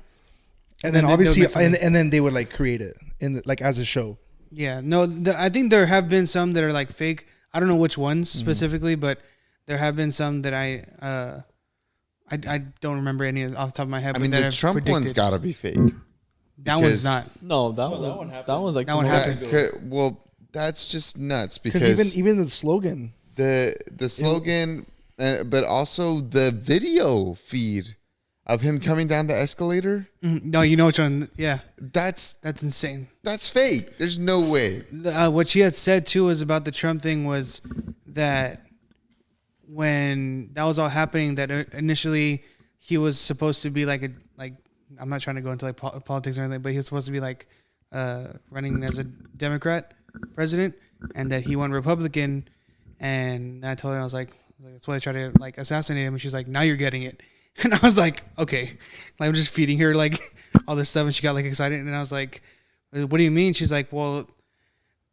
and then obviously, and then they would like create it in like as a show. Yeah, no, I think there have been some that are like fake. I don't know which ones specifically, but there have been some that I don't remember any off the top of my head. I mean, the Trump one's got to be fake. That one's not. No, that one happened. That one's like that one happened. Well, that's just nuts because even the slogan, the slogan, but also the video feed of him coming down the escalator. No, you know which one? Yeah, that's insane. That's fake. There's no way. What she had said too was about the Trump thing was that when that was all happening, that initially he was supposed to be like I'm not trying to go into like politics or anything, but he was supposed to be like running as a Democrat president, and that he won Republican. And I told her, I was like, that's why they tried to like assassinate him. And she's like, now you're getting it. And I was like, okay. Like, I'm just feeding her like all this stuff, and she got like excited. And I was like, what do you mean? She's like, well,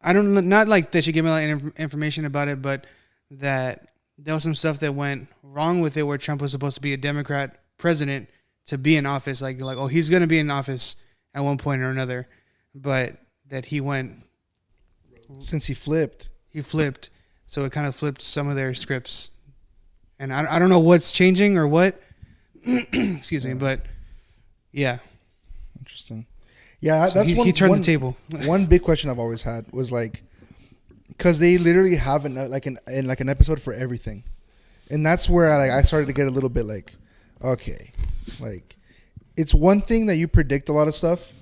I don't, not like that she gave me a lot of information about it, but that there was some stuff that went wrong with it, where Trump was supposed to be a Democrat president to be in office. Like, oh, he's going to be in office at one point or another, but that he went, Since he flipped. so it kind of flipped some of their scripts. And I don't know what's changing or what. Excuse me, but yeah. Interesting. Yeah, So that's he turned the table. One big question I've always had was like, because they literally have an episode for everything, and that's where I started to get a little bit like, okay, like it's one thing that you predict a lot of stuff,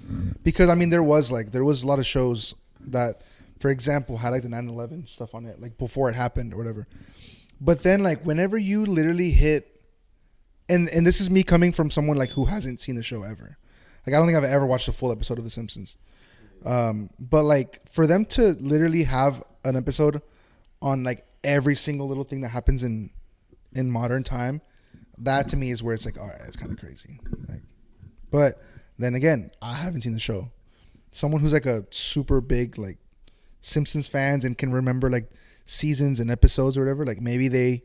because I mean there was a lot of shows that, for example, had like the 9/11 stuff on it, like before it happened or whatever. But then like whenever you literally hit, and this is me coming from someone like who hasn't seen the show ever. Like I don't think I've ever watched a full episode of The Simpsons. But like for them to literally have an episode on like every single little thing that happens in modern time, that to me is where it's like, all right, it's kind of crazy. Like, but then again, I haven't seen the show. Someone who's like a super big like Simpsons fans and can remember like seasons and episodes or whatever, like maybe they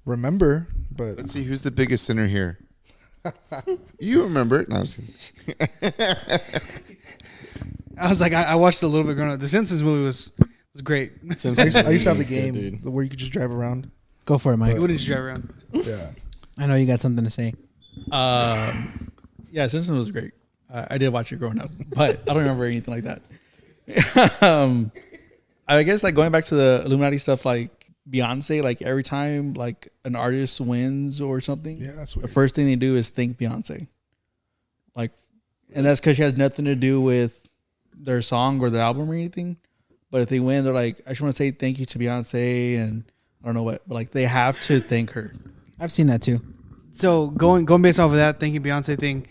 remember. But Let's see who's the biggest sinner here. You remember it? No, I'm just kidding. I was like, I watched a little bit growing up. The Simpsons movie was great. I used to have the It's good, game dude. where you could just drive around. Go for it, Mike. You wouldn't just drive around. Yeah. I know you got something to say. Yeah, Simpsons was great. I did watch it growing up, but I don't remember anything like that. I guess like going back to the Illuminati stuff, like Beyonce, like every time like an artist wins or something, Yeah, that's the weird. first thing they do is thank Beyonce. Like, and that's because she has nothing to do with their song or the album or anything. But if they win, they're like, I just want to say thank you to Beyonce, and I don't know what, but like they have to thank her. I've seen that too. So going based off of that, thank you Beyonce thing.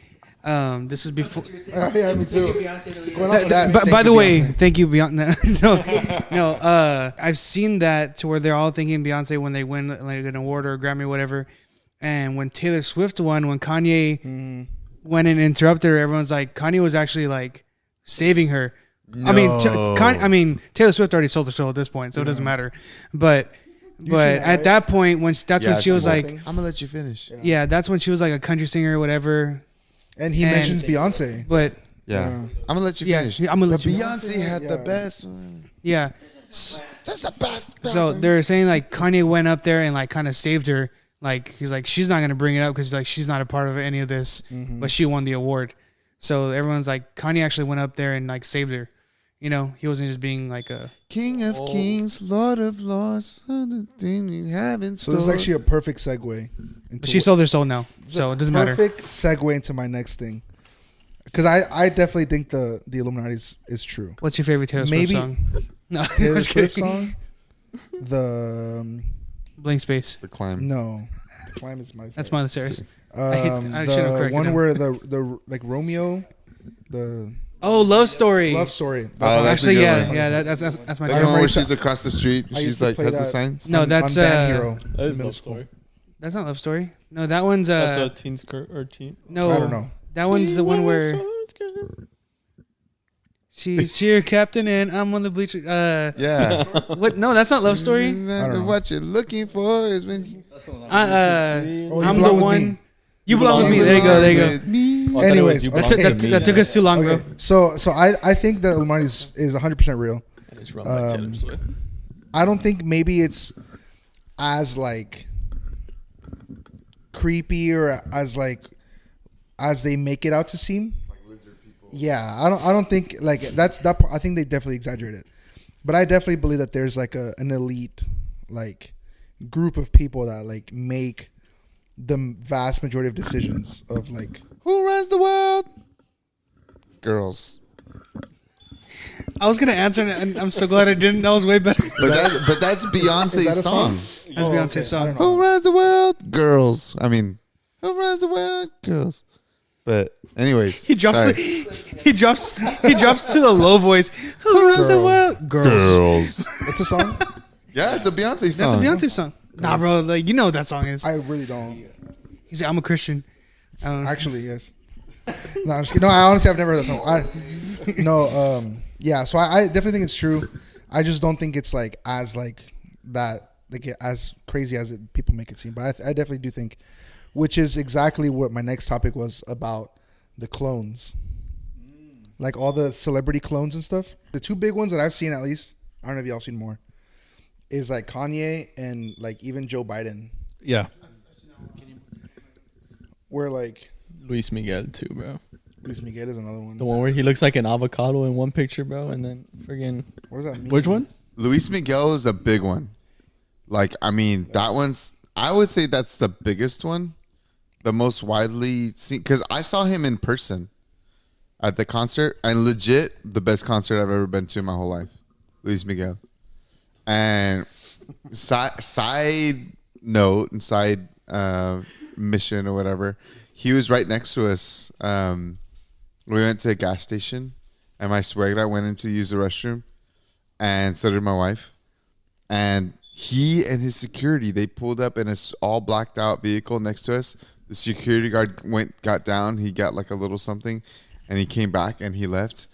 This is before. Yeah, me too. Going off of that, By thank the you, way, Beyonce. thank you Beyonce. No. I've seen that to where they're all thanking Beyonce when they win like an award or a Grammy or whatever. And when Taylor Swift won, when Kanye went and interrupted her, everyone's like, Kanye was actually like saving her. I mean, Taylor Swift already sold the soul at this point, so it doesn't matter. But You seen that, at right? that point, that's when she was the whole like, thing. I'm gonna let you finish. yeah, that's when she was like a country singer or whatever. And he And- mentions Beyonce. But Yeah, Yeah. I'm gonna let you yeah, finish. I'm gonna let But you. Beyonce had the Yeah. best. Yeah. That's the best. So they're saying like Kanye went up there and like kind of saved her. Like he's like she's not gonna bring it up because like she's not a part of any of this, but she won the award. So everyone's like Kanye actually went up there and like saved her. You know, he wasn't just being like a. King of Kings, Lord of Lords, the thing we have in So this is store. actually a perfect segue. Into But she sold her soul now, so it doesn't matter. perfect segue into my next thing. Because I definitely think the Illuminati is true. What's your favorite Taylor Maybe- Swift song? No, Taylor just Swift kidding. song? The Blank Space. the climb. no, the climb is my. That's Miley Cyrus. I should've The corrected one him. where the like Romeo, the Oh, Love Story. love story. Oh, that's a Actually, good yeah, one. yeah. That's my Like the I favorite. one remember where used to- she's across the street. I She's used to like play has the that. signs. No, on that's, Band uh, Hero. That in is middle love school. story. That's not Love Story. No, that one's That's a teen skirt or teen. no. I don't know. That one's the one where she's your captain and I'm on the bleacher. Yeah. What? No, that's not Love Story. I don't know. What you're looking for is when you Oh, You I'm the Belong With one. Me. You belong with me. There you go. There you go. With me. Oh, I thought it was Anyways, You okay. Belong That, with that, Me. that took us too long, Okay, bro. so I think the Illuminati is 100% real. And it's run by Taylor Swift. I don't think maybe it's as like creepy or as like as they make it out to seem. Yeah, I don't think like that's that. I think they definitely exaggerate it, but I definitely believe that there's like an elite like group of people that like make the vast majority of decisions of like Who runs the world? Girls. I was gonna answer, and I'm so glad I didn't. That was way better. But that's Is that Beyonce's a song. That's Oh, Beyonce's okay. I song. don't know. Who runs the world? Girls. I mean, who runs the world? Girls. But anyways, He drops. sorry. He drops to the low voice. Who runs the world? Girls. What's the song? Yeah, it's a Beyonce That's a song. Beyonce song. Nah, bro. Like you know what that song is. I really don't. He's like, I'm a Christian. Actually, yes. No, I'm just kidding. No, I honestly, I've never heard that song. Yeah. So I definitely think it's true. I just don't think it's like as like that, like as crazy as people make it seem. But I definitely do think, which is exactly what my next topic was about, the clones, like all the celebrity clones and stuff. The two big ones that I've seen, at least, I don't know if y'all seen more, is like Kanye and like even Joe Biden, Yeah. where like Luis Miguel too, bro. Luis Miguel is another one. The one where he looks like an avocado in one picture, bro, and then friggin' What does that mean? Which one? Luis Miguel is a big one. Like, I mean, that one's, I would say that's the biggest one, the most widely seen. Because I saw him in person at the concert, and legit the best concert I've ever been to in my whole life. Luis Miguel. And side note and side mission or whatever, he was right next to us. We went to a gas station, and my suegra went in to use the restroom, and so did my wife. And he and his security, they pulled up in a all blacked out vehicle next to us. The security guard got down. He got like a little something, and he came back and he left.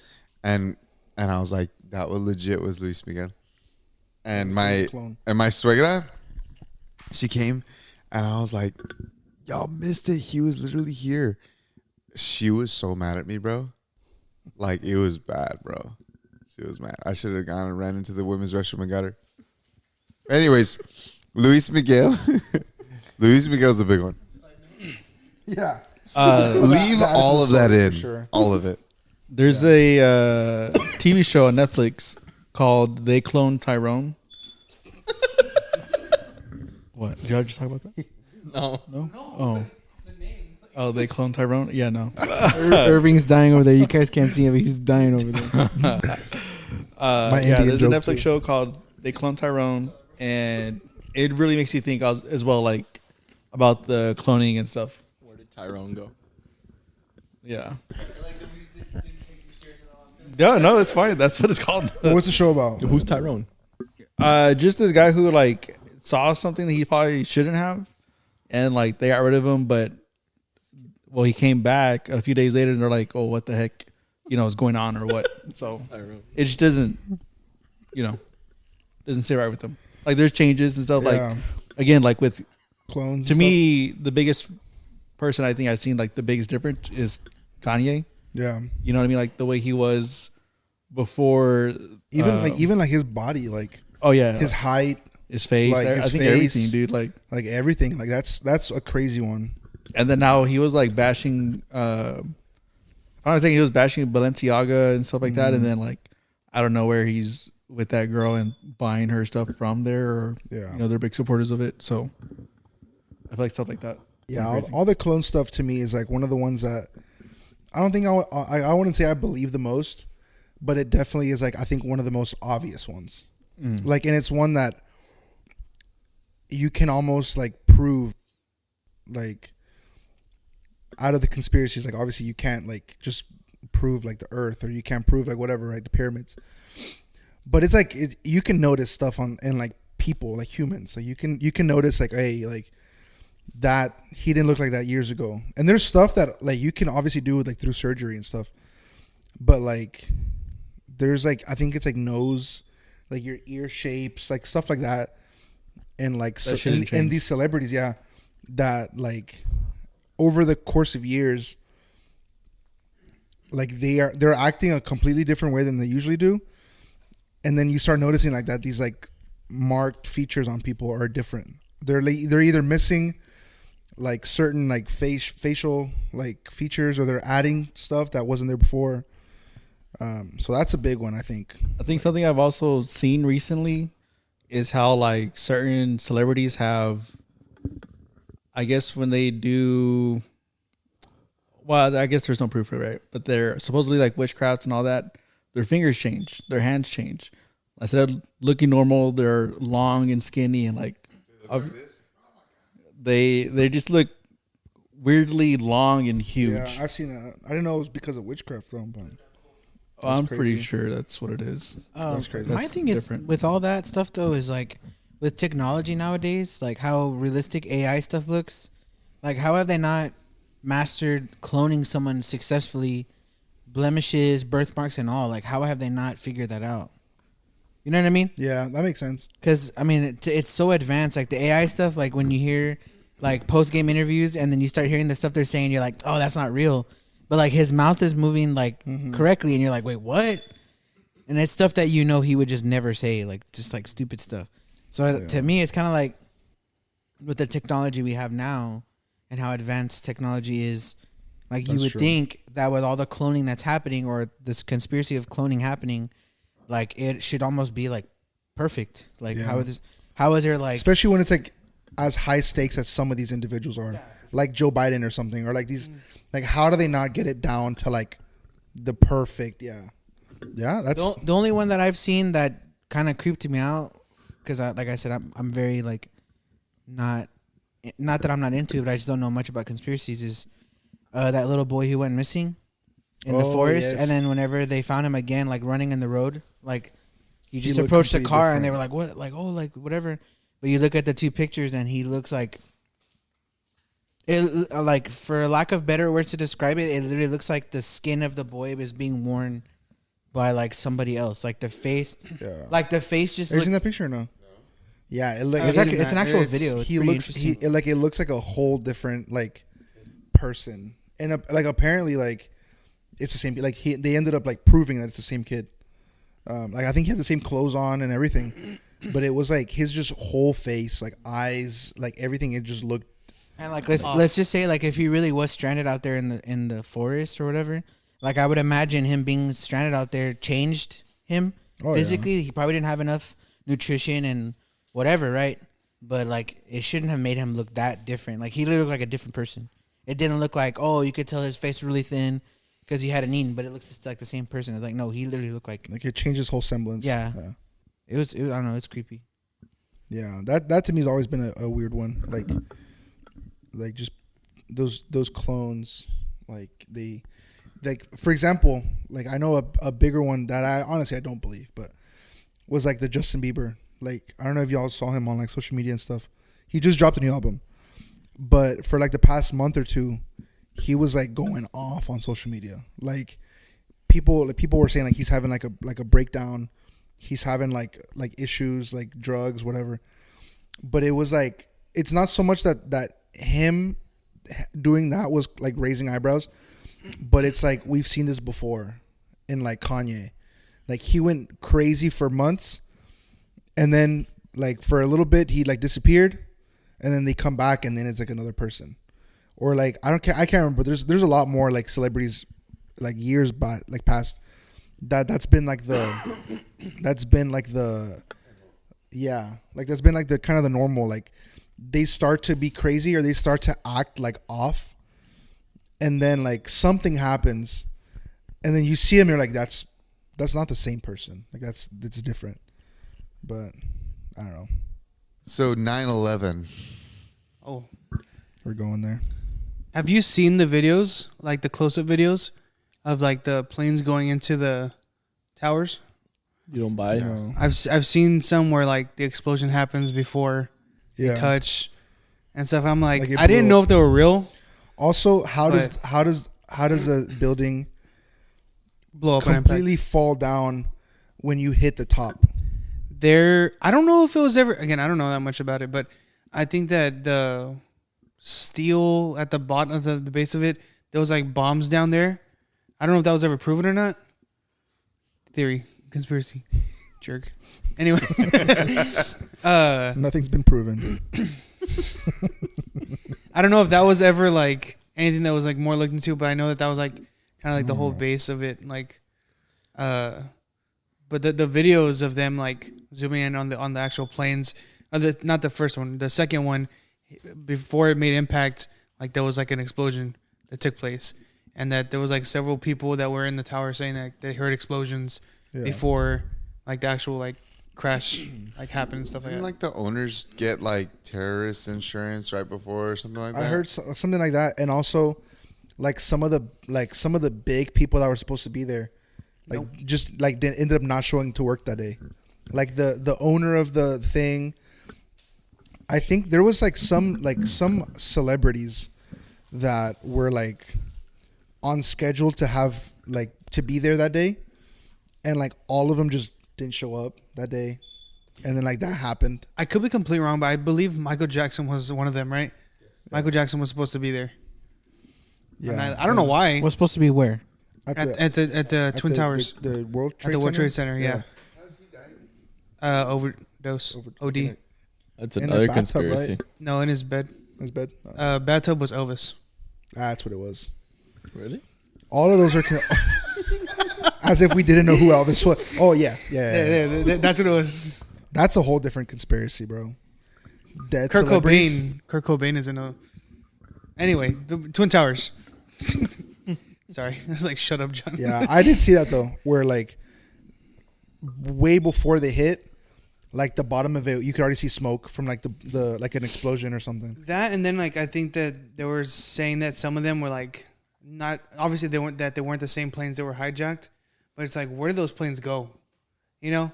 And I was like, that was legit was Luis Miguel. And my suegra, she came, and I was like, y'all missed it. He was literally here. She was so mad at me, bro. Like, it was bad, bro. She was mad. I should have gone and ran into the women's restroom and got her. Anyways, Luis Miguel. Luis Miguel's a big one. Yeah. Leave that is all a of that story in. for sure. All of it. There's a TV show on Netflix called They Clone Tyrone. What? Did y'all just talk about that? no. No? Oh. Oh, They Clone Tyrone? Yeah, no. Irving's dying over there. You guys can't see him, but he's dying over there. My Yeah, Indian there's a joke, Netflix too. show called They Clone Tyrone, and it really makes you think as well, like, about the cloning and stuff. Where did Tyrone go? Yeah. Yeah, no, it's fine. That's what it's called. What's the show about? Who's Tyrone? Just this guy who like saw something that he probably shouldn't have, and like they got rid of him. But well, he came back a few days later, and they're like, "Oh, what the heck, is going on or what?" So Tyrone. it just doesn't sit right with them. Like there's changes and stuff. Yeah. Like again, like with Clones. to and me, the biggest person I think I've seen like the biggest difference is Kanye. stuff? Yeah. You know what I mean? Like the way he was before. Even like his body, like Oh yeah, his height, his face. like, I his think face. everything, dude. Like. like everything. Like that's a crazy one. And then now he was like bashing. I was thinking he was bashing Balenciaga and stuff like that. And then like I don't know where he's with that girl and buying her stuff from there, or Yeah. they're big supporters of it. So I feel like stuff like that. Yeah, all the clone stuff to me is like one of the ones that I don't think I wouldn't say I believe the most, but it definitely is like I think one of the most obvious ones. Like, and it's one that you can almost like prove, like out of the conspiracies. Like obviously you can't like just prove like the Earth, or you can't prove like whatever, right? The pyramids, but it's like you can notice stuff in like people, like humans. Like you can notice like, hey, like that he didn't look like that years ago. And there's stuff that like you can obviously do with like through surgery and stuff, but like there's like I think it's like nose, like your ear shapes, like stuff like that, and like so, shouldn't and change. these celebrities, yeah, that like over the course of years, like they're acting a completely different way than they usually do, and then you start noticing like that these like marked features on people are different. They're either missing like certain like facial like features, or they're adding stuff that wasn't there before. So that's a big one, I think. I think something I've also seen recently is how like certain celebrities have, I guess when they do, well, I guess there's no proof for it, right? But they're supposedly like witchcraft and all that. Their fingers change, their hands change. Instead of looking normal, they're long and skinny and like they just look weirdly long and huge. Yeah, I've seen that. I didn't know it was because of witchcraft though, but I'm pretty crazy. sure that's what it is. That's crazy. My That's thing is different. with all that stuff though is like with technology nowadays, like how realistic AI stuff looks. Like how have they not mastered cloning someone successfully, blemishes, birthmarks, and all? Like how have they not figured that out? You know what I mean? Yeah, that makes sense. Because I mean, it's so advanced. Like the AI stuff. Like when you hear like post game interviews, and then you start hearing the stuff they're saying, you're like, oh, that's not real. But like his mouth is moving like correctly, and you're like, wait, what? And it's stuff that you know he would just never say, like just like stupid stuff. So to me, it's kind of like with the technology we have now and how advanced technology is. Like you That's would true. think that with all the cloning that's happening, or this conspiracy of cloning happening, like it should almost be like perfect. Like Yeah. how is there like Especially when it's like as high stakes as some of these individuals are, like Joe Biden or something, or like these, like how do they not get it down to like the perfect? Yeah, that's the only one that I've seen that kind of creeped me out, because like I said, I'm very like not that I'm not into it, but I just don't know much about conspiracies. Is that little boy who went missing in the Oh, forest, yes. and then whenever they found him again, like running in the road, like he just looked approached the completely car, and they different. were like, "What?" Like, "Oh, like whatever." But you look at the two pictures, and he looks like it. Like for lack of better words to describe it, it literally looks like the skin of the boy was being worn by like somebody else. Like the face, yeah. like the face just Have you seen looked. that picture or no? Yeah, it like It's, I've like, seen it's an that. actual It's- video. It's he pretty looks interesting. it looks like a whole different like person, and like apparently like it's the same. Like they ended up like proving that it's the same kid. Like I think he had the same clothes on and everything, but it was like his just whole face, like eyes, like everything. It just looked. And like let's just say like if he really was stranded out there in the forest or whatever, like I would imagine him being stranded out there changed him physically. He probably didn't have enough nutrition and whatever, right? But like it shouldn't have made him look that different. Like he literally looked like a different person. It didn't look like, oh, you could tell his face was really thin because he hadn't eaten, but it looks just like the same person. It's like, no, he literally looked like. Like it changed his whole semblance. Yeah. It was I don't know. It's creepy. Yeah, that to me has always been a weird one. Like just those clones, like they, like for example, like I know a bigger one that I honestly I don't believe, but was like the Justin Bieber. Like I don't know if y'all saw him on like social media and stuff. He just dropped a new album, but for like the past month or two, he was like going off on social media. Like people were saying like he's having like a breakdown. He's having like issues, like drugs, whatever. But it was like it's not so much that him doing that was like raising eyebrows, but it's like we've seen this before in like Kanye. Like he went crazy for months, and then like for a little bit he like disappeared, and then they come back and then it's like another person. Or like I can't remember. There's a lot more like celebrities like years by like past that's been like the yeah, like that's been like the kind of the normal, like they start to be crazy or they start to act like off, and then like something happens, and then you see them, you're like that's not the same person, like that's different. But I don't know, So 9/11. Oh, we're going there. have you seen the videos, like the close-up videos of like the planes going into the towers? You don't buy. No. I've seen some where like the explosion happens before Yeah. they touch and stuff. I'm like, Like it I didn't blew know up. if they were real. Also, how does But- a building Blow up and impact. completely fall down when you hit the top? I don't know if it was ever, again, I don't know that much about it, but I think that the steel at the bottom of the base of it, there was like bombs down there. I don't know if that was ever proven or not. Theory, conspiracy, jerk. Anyway, Nothing's been proven. I don't know if that was ever like anything that was like more looked into, but I know that was like kind of like the whole base of it, like, but the videos of them like zooming in on the actual planes, not the first one, the second one, before it made impact, like there was like an explosion that took place, and that there was like several people that were in the tower saying that they heard explosions Yeah. before like the actual like crash like happen and stuff like Didn't that. like the owners get like terrorist insurance right before or something like that? I heard something like that, and also like some of the big people that were supposed to be there, like just like they ended up not showing to work that day. Like the owner of the thing, I think there was like some celebrities that were like on schedule to have like to be there that day, and like all of them just didn't show up that day, and then like that happened. I could be completely wrong, but I believe Michael Jackson was one of them, right? Michael Jackson was supposed to be there. And I don't know why. Was supposed to be where? At the Twin Towers. the World Trade At the World Center? Trade Center, yeah. Overdose. OD. That's In a another bathtub, conspiracy. right? No, in his bed. His bed. Bathtub was Elvis. That's what it was. Really? All of those are as if we didn't know who Elvis was. Oh yeah. That's what it was. That's a whole different conspiracy, bro. Dead Kurt celebrities. Cobain is in a. Anyway, the Twin Towers. Sorry, I was like, shut up, John. Yeah, I did see that though, where like way before they hit, like the bottom of it, you could already see smoke from like the like an explosion or something. That, and then like I think that they were saying that some of them were like not obviously they weren't the same planes that were hijacked, but it's like, where did those planes go? You know,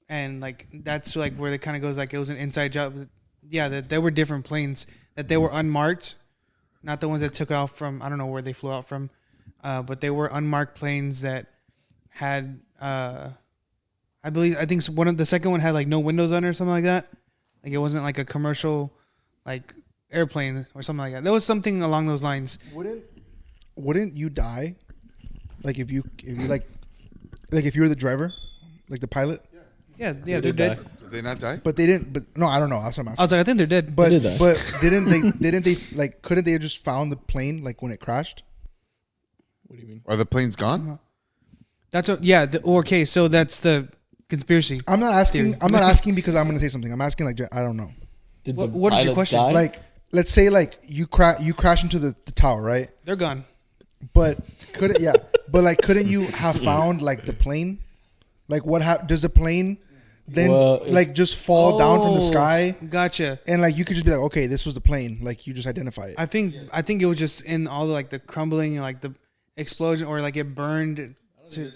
and like that's like where it kind of goes like it was an inside job. Yeah, that there were different planes that they were unmarked, not the ones that took off from I don't know where they flew out from, but they were unmarked planes that had I think one of the second one had like no windows on it or something like that. Like it wasn't like a commercial like airplane or something like that. There was something along those lines. Wouldn't you die? Like if you like if you were the driver, like the pilot, Yeah, They they're did dead. die. Did they not die? but they didn't. But no, I don't know. That's what I'm I asking. was like, I think they're dead. But They did die. but didn't they like couldn't they have just found the plane like when it crashed? What do you mean? Are the planes gone? That's what. Yeah. Okay. So that's the conspiracy. I'm not asking. Theory. I'm not asking because I'm going to say something. I'm asking like I don't know. Did What is your pilot question? die? Like let's say like you crash into the tower, right? They're gone. But couldn't you have found like the plane? Like what does the plane then Well, like just fall down from the sky? Gotcha. And like you could just be like, okay, this was the plane. Like you just identify it. I think it was just in all the, like the crumbling and like the explosion or like it burned. So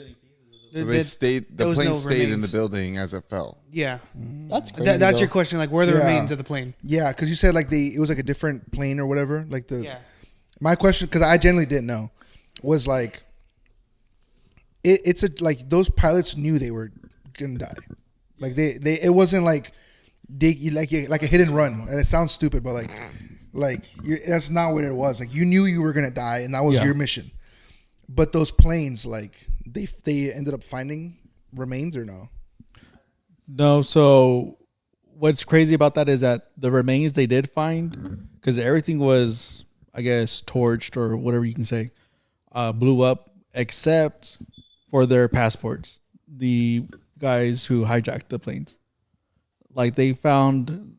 they stayed. The there was plane no stayed in the remains. building as it fell. Yeah. That's crazy. That's your though. question. Like, where are the Yeah. remains of the plane? Yeah, because you said like it was like a different plane or whatever. Like the Yeah. my question, because I genuinely didn't know, was like it's a like those pilots knew they were gonna die. Like they it wasn't like like a hit and run, and it sounds stupid, but that's not what it was. Like you knew you were gonna die, and that was your mission. But those planes, like they ended up finding remains or no? No, so what's crazy about that is that the remains they did find, because everything was, I guess, torched or whatever you can say, blew up except for their passports. The guys who hijacked the planes, like they found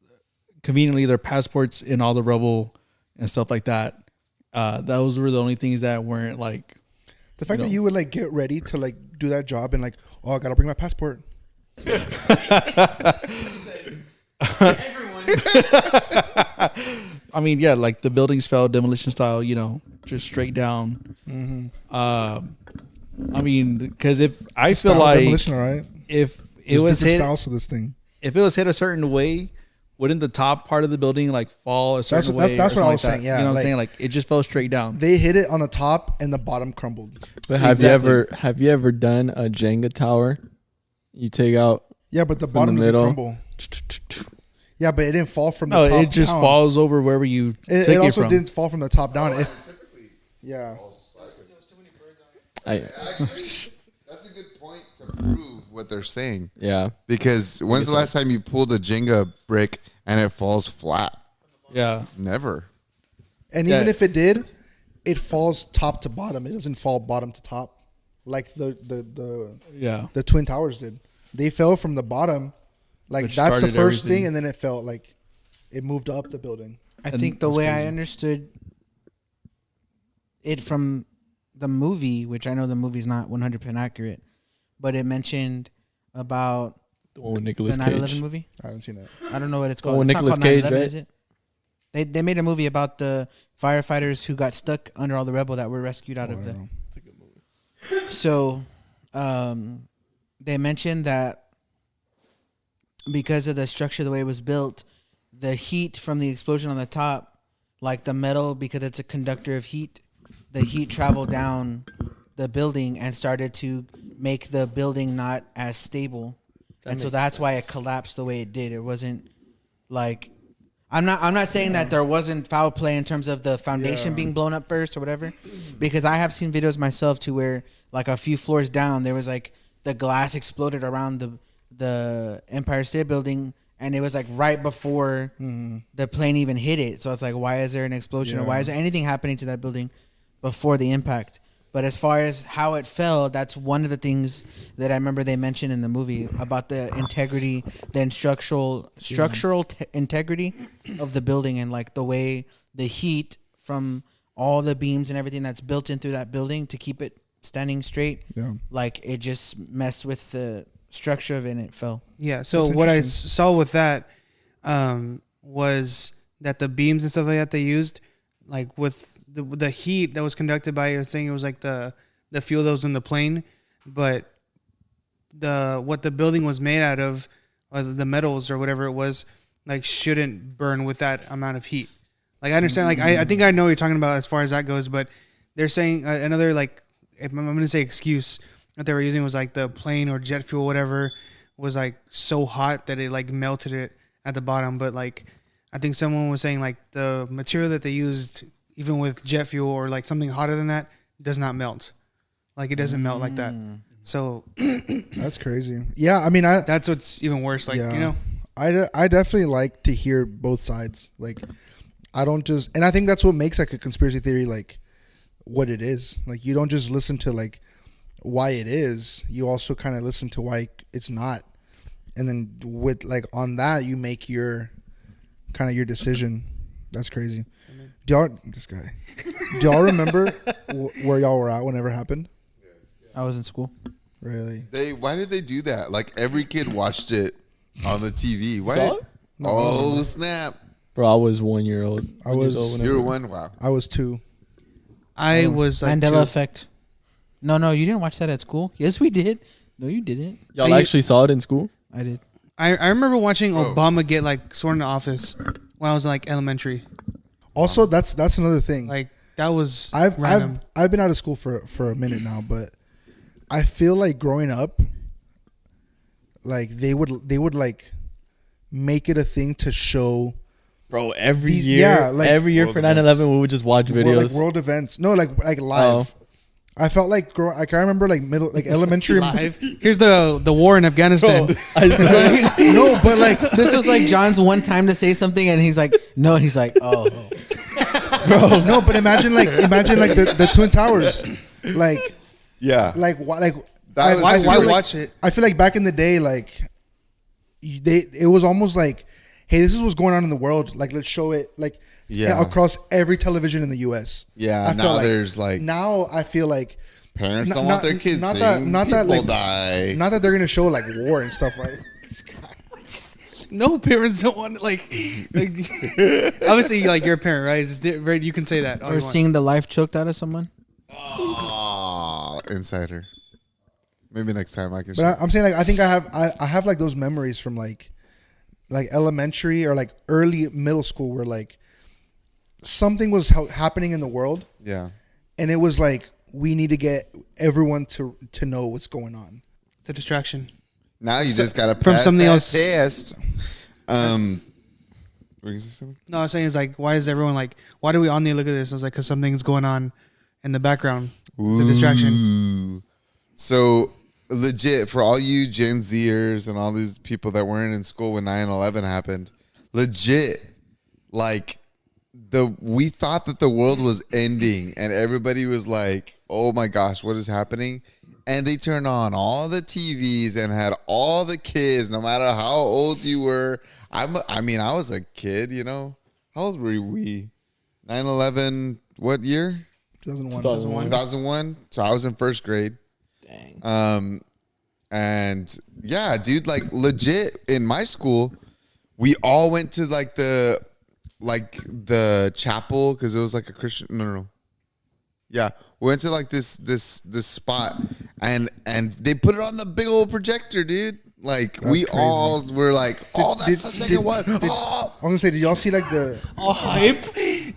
conveniently their passports in all the rubble and stuff like that. Those were the only things that weren't like. The fact that you would like get ready to like do that job and like, oh, I gotta bring my passport. I mean, yeah, like the buildings fell demolition style, just straight down. I mean, because if I feel Style like demolition, all right? if it There's was different hit, styles to this thing. if it was hit a certain way, wouldn't the top part of the building like fall a certain way? That's or what I something was like saying, that? yeah, You know what I'm like- saying? Like it just fell straight down. They hit it on the top and the bottom crumbled. But have Exactly. you ever done a Jenga tower? You take out Yeah, but the the bottom doesn't middle. crumble. Yeah, but it didn't fall from the No, top it just down. falls over wherever you It take it also from. didn't fall from the top down. Yeah. That's a good point to prove what they're saying. yeah. Because when's the last time you pulled a Jenga brick and it falls flat? Yeah. Never. And Yeah. even if it did, it falls top to bottom. It doesn't fall bottom to top like Yeah. the Twin Towers did. They fell from the bottom. Like Which that's the started first everything. thing, and then it felt like it moved up the building. I And think the that's way I crazy. understood it from the movie, which I know the movie's not 100% accurate, but it mentioned about The one with The Nicolas 9/11 Cage. movie. I haven't seen it. I don't know what it's The called. one It's with not Nicolas called 9/11, Cage, right? is it? They made a movie about the firefighters who got stuck under all the rubble that were rescued out Oh, of I the. don't know. So, they mentioned that because of the structure, the way it was built, the heat from the explosion on the top, like the metal, because it's a conductor of heat, the heat traveled down the building and started to make the building not as stable, and so that's why it collapsed the way it did. It wasn't like. I'm not saying that there wasn't foul play in terms of the foundation being blown up first or whatever, because I have seen videos myself to where like a few floors down there was like the glass exploded around the Empire State Building, and it was like right before the plane even hit it. So it's like, why is there an explosion or why is there anything happening to that building before the impact? But as far as how it fell, that's one of the things that I remember they mentioned in the movie about the integrity, the structural integrity of the building, and like the way the heat from all the beams and everything that's built in through that building to keep it standing straight, like it just messed with the structure of it and it fell. Yeah. So That's what I interesting. saw with that was that the beams and stuff like that they used, like with the heat that was conducted by, I was saying it was like the fuel that was in the plane, but what the building was made out of, or the metals or whatever it was, like shouldn't burn with that amount of heat. Like I understand, like I think I know what you're talking about as far as that goes, but they're saying another, like, if I'm going to say excuse that they were using was like the plane or jet fuel, whatever, was like so hot that it like melted it at the bottom. But like, I think someone was saying like the material that they used, even with jet fuel or like something hotter than that, does not melt. Like it doesn't melt like that. So That's crazy. Yeah, I mean, I that's what's even worse. Like, you know, I definitely like to hear both sides. Like, I don't just, and I think that's what makes like a conspiracy theory like what it is. Like, you don't just listen to like why it is. You also kind of listen to why it's not, and then with like on that you make your kind of your decision. That's crazy. Do y'all remember where y'all were at whenever it happened? I was in school. Really? Why did they do that? Like every kid watched it on the TV. Why? Saw it? Oh snap! Bro, I was 1 year old. I was- You were one. Wow. I was 2. I was like Mandela two. effect. No, you didn't watch that at school. Yes, we did. No, you didn't. Y'all I- actually saw it in school? I did. I remember watching Bro. Obama get like sworn into office when I was in like elementary. Also, that's another thing. Like that was I've random. I've been out of school for a minute now, but I feel like growing up, like they would like make it a thing to show Bro, every These- year, yeah, like- every year World for 9/11, events. we would just watch world, videos. like world events. No, like live. I felt like like I remember like elementary. Live. Here's the war in Afghanistan. Bro, I No, but like This was like John's one time to say something, and he's like, no, and he's like, oh. no, but imagine like the Twin Towers, like Yeah. like That was- why feel like- watch it? I feel like back in the day, like it was almost like, hey, this is what's going on in the world. Like, let's show it, like, Yeah. across every television in the U.S. Yeah, I now felt there's, like- now I feel like Parents Not- don't want their not- kids not seeing that- not that, people like- die. not that they're gonna show like war and stuff, right? No parents don't want like obviously like you're a parent, right? Right, you can say that. all Or you want. seeing the life choked out of someone. Oh, insider. Maybe next time I can. But I'm saying like I think I have like those memories from like elementary or like early middle school where like something was happening in the world yeah. and it was like we need to get everyone to know what's going on. The distraction. Now you just gotta from pass something that else. test. Were you gonna say something? No, I was saying is like, why is everyone like, why do we all need to look at this? I was like, because something's going on in the background. The distraction. Ooh. So legit for all you Gen Zers and all these people that weren't in school when 9/11 happened, legit, like we thought that the world was ending and everybody was like, "Oh my gosh, what is happening?" And they turned on all the TVs and had all the kids, no matter how old you were. I was a kid, you know. How old were we? 9/11, what year? 2001. 2001. 2001. So I was in first grade. Dang. And yeah, dude, like legit in my school, we all went to like the chapel because it was like a Christian. No. Yeah, we went to like this spot, and they put it on the big old projector, dude. Like That's we crazy. all were like, oh, that's the second one. I was gonna say, did y'all see like the? All hype.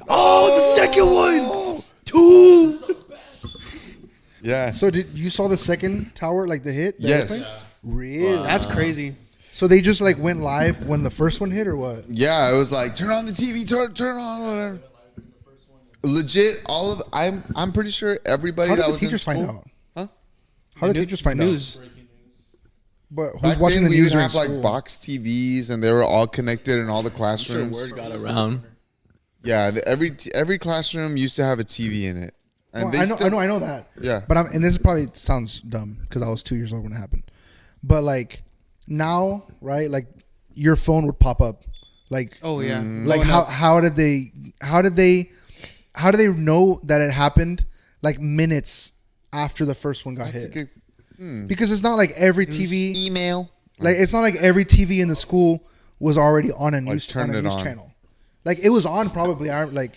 Oh, the second one. 2. Yeah. So did you saw the second tower, like the hit? The Yes. airplane? Really? That's crazy. So they just like went live when the first one hit, or what? Yeah, it was like turn on the TV, turn on whatever. Legit, all of I'm pretty sure everybody How did that the was in teachers find school. out? Huh? How did teachers find News. out? But who's Back watching then, the we news would during have like school? box TVs, and they were all connected in all the classrooms. Word got around. Yeah, every classroom used to have a TV in it, and Well, I know that. Yeah. But and this probably sounds dumb because I was 2 years old when it happened. But like now, right? Like your phone would pop up. Like Oh yeah. like how did they know that it happened like minutes after the first one got That's a hit? good Because it's not like every TV email. like it's not like every TV in the school was already on a news, turned on a it news on. channel. Like it was on probably. I Probably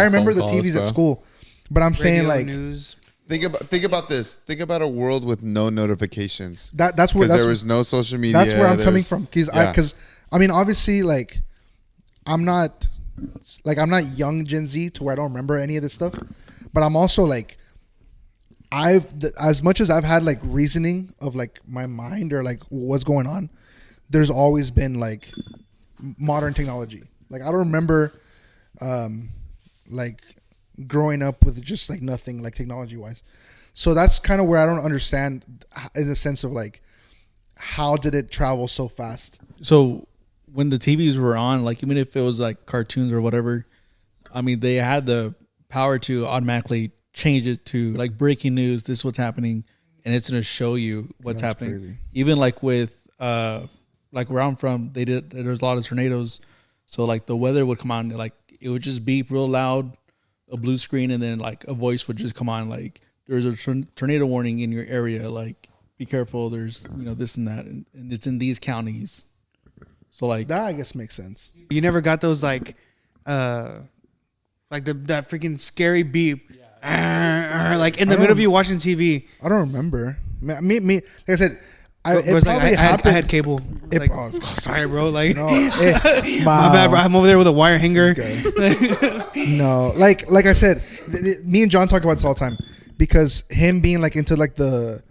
remember phone the calls, TVs bro. at school, but I'm saying Radio, like news. Think about this. Think about a world with no notifications. that's where Because there was no social media. that's where I'm coming there's- from. Because yeah. I mean obviously like I'm not young Gen Z to where I don't remember any of this stuff, but I'm also like as much as I've had like reasoning of like my mind or like what's going on, there's always been like modern technology. Like I don't remember like growing up with just like nothing like technology wise. So that's kind of where I don't understand in the sense of like how did it travel so fast? So when the TVs were on, like even if it was like cartoons or whatever, I mean they had the power to automatically change it to like breaking news. This is what's happening, and it's gonna show you what's That's happening. crazy. Even like with like where I'm from, there's a lot of tornadoes, so like the weather would come on, like it would just beep real loud, a blue screen, and then like a voice would just come on, like there's a tornado warning in your area, like be careful. There's this and that, and it's in these counties. So like That I guess makes sense. You never got those like that freaking scary beep, like in the middle of you watching TV. I don't remember. Me like I said, It it was probably like I happened. had cable. It- Like, oh, sorry, bro. Like, No, my bad, bro. I'm over there with a wire hanger. no, like I said, me and John talk about this all the time because him being like into like the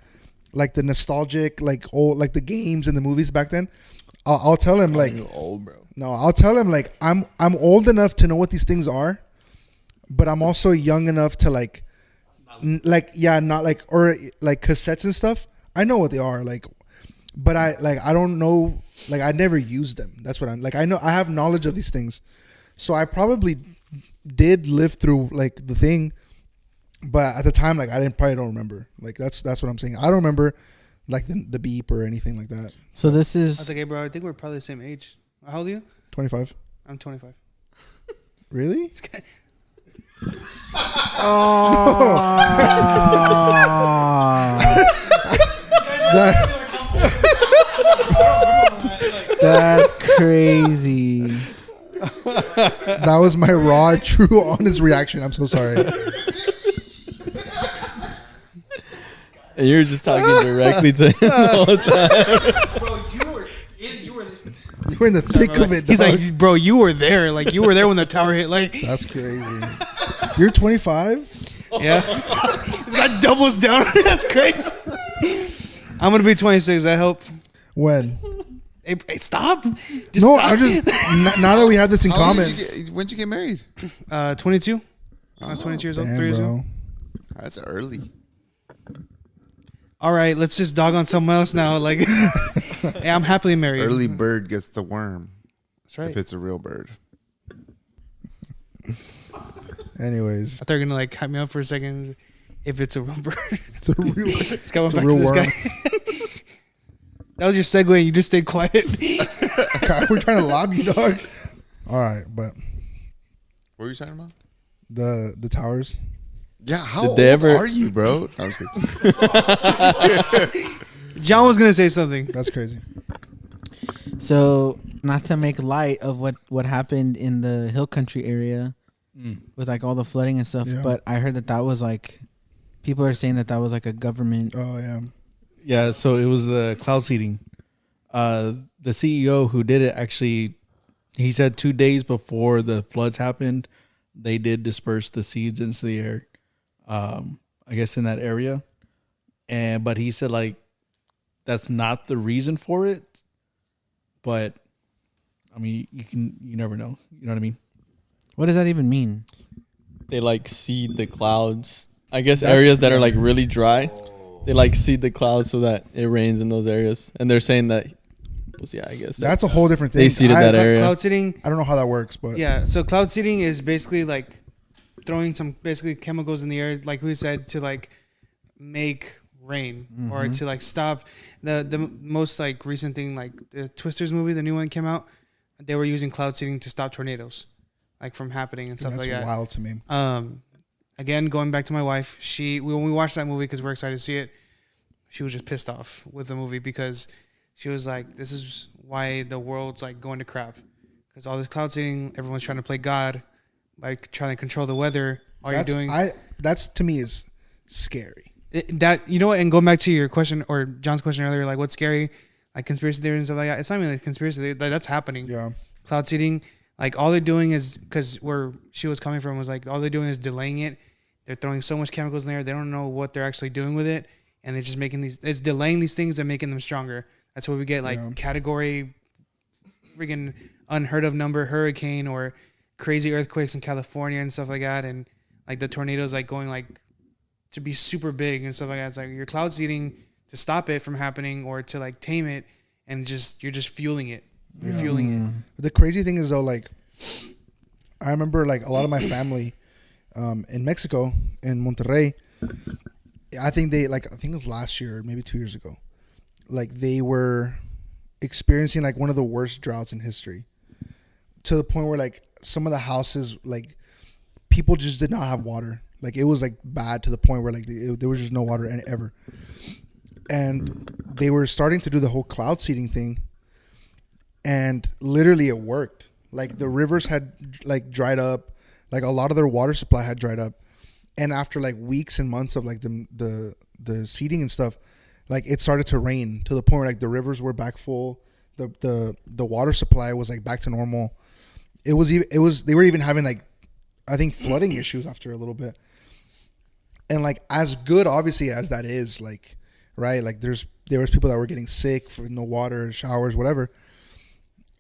nostalgic like old like the games and the movies back then. I'll tell him like You're old, bro. no, I'll tell him like I'm old enough to know what these things are, but I'm also young enough to like not like or like cassettes and stuff. I know what they are like, but I don't know like I never used them. That's what I'm like. I know I have knowledge of these things, so I probably did live through like the thing, but at the time like I probably don't remember. Like that's what I'm saying. I don't remember like the beep or anything like that. So this I was is like, hey, bro. I think we're probably the same age. How old are you? 25. I'm 25. Really? that's crazy. That was my raw, true, honest reaction. I'm so sorry. And you're just talking directly to him the whole time. Bro, you were You were in the thick of it. He's dog. like, bro, you were there. Like, you were there when the tower hit. Like, That's crazy. You're 25? yeah. This guy doubles down. That's crazy. I'm gonna be 26. That help. When? Hey, stop. No, stop. I just now that we have this in How old common. when'd you get married? 22. I was 22 years old. 3 Damn, years bro. old. That's early. All right, let's just dog on someone else now. Like, hey, I'm happily married. Early bird gets the worm. That's right. If it's a real bird. Anyways, I thought you were gonna like hype me up for a second. If it's a real bird, it's a real, let's go it's a back to real this worm. guy. That was your segue. And you just stayed quiet. God, we're trying to lob you, dog. All right, but What were you talking about? the towers. Yeah, how Did old they ever- are you, bro? I was kidding. John was gonna say something. That's crazy. So, not to make light of what happened in the hill country area with like all the flooding and stuff, Yeah. but I heard that was like people are saying that was like a government. Oh yeah. Yeah, so it was the cloud seeding. The CEO who did it actually, he said 2 days before the floods happened, they did disperse the seeds into the air. I guess in that area, but he said like that's not the reason for it. But I mean, you never know. You know what I mean? What does that even mean? They like seed the clouds. I guess That's- areas that yeah. are like really dry, they like seed the clouds so that it rains in those areas. And they're saying that, well, yeah, I guess That's a whole different thing. they seeded that area. Cloud seeding. I don't know how that works, but Yeah. So cloud seeding is basically like throwing some basically chemicals in the air, like we said, to like make rain or to like stop the most like recent thing, like the Twisters movie, the new one came out. They were using cloud seeding to stop tornadoes, like from happening and stuff that's like that. wild to me. Again, going back to my wife, when we watched that movie because we're excited to see it, she was just pissed off with the movie because she was like, "This is why the world's like going to crap because all this cloud seeding, everyone's trying to play God by trying to control the weather. All That's, you're doing that's to me is scary. that you know what? And going back to your question or John's question earlier, like what's scary, like conspiracy theories and stuff like that. It's not even like conspiracy theory, that's happening. Yeah. Cloud seeding, like all they're doing is because where she was coming from was like all they're doing is delaying it. They're throwing so much chemicals in there. They don't know what they're actually doing with it, and they're just making these. It's delaying these things and making them stronger. That's why we get like category, freaking unheard of number hurricane or crazy earthquakes in California and stuff like that, and like the tornadoes like going like to be super big and stuff like that. It's like you're cloud seeding to stop it from happening or to like tame it, and you're just fueling it. You're fueling it. The crazy thing is though, like, I remember like a lot of my family in Mexico, in Monterrey. I think it was last year, maybe 2 years ago. Like they were experiencing like one of the worst droughts in history, to the point where like some of the houses, like people just did not have water. Like it was like bad to the point where like there was just no water ever. And they were starting to do the whole cloud seeding thing. And literally it worked. Like the rivers had like dried up. Like a lot of their water supply had dried up. And after like weeks and months of like the seeding and stuff, like it started to rain to the point where like the rivers were back full. The water supply was like back to normal. They were even having like, I think, flooding issues after a little bit. And like as good obviously as that is, like, right, like there was people that were getting sick for no water, showers, whatever.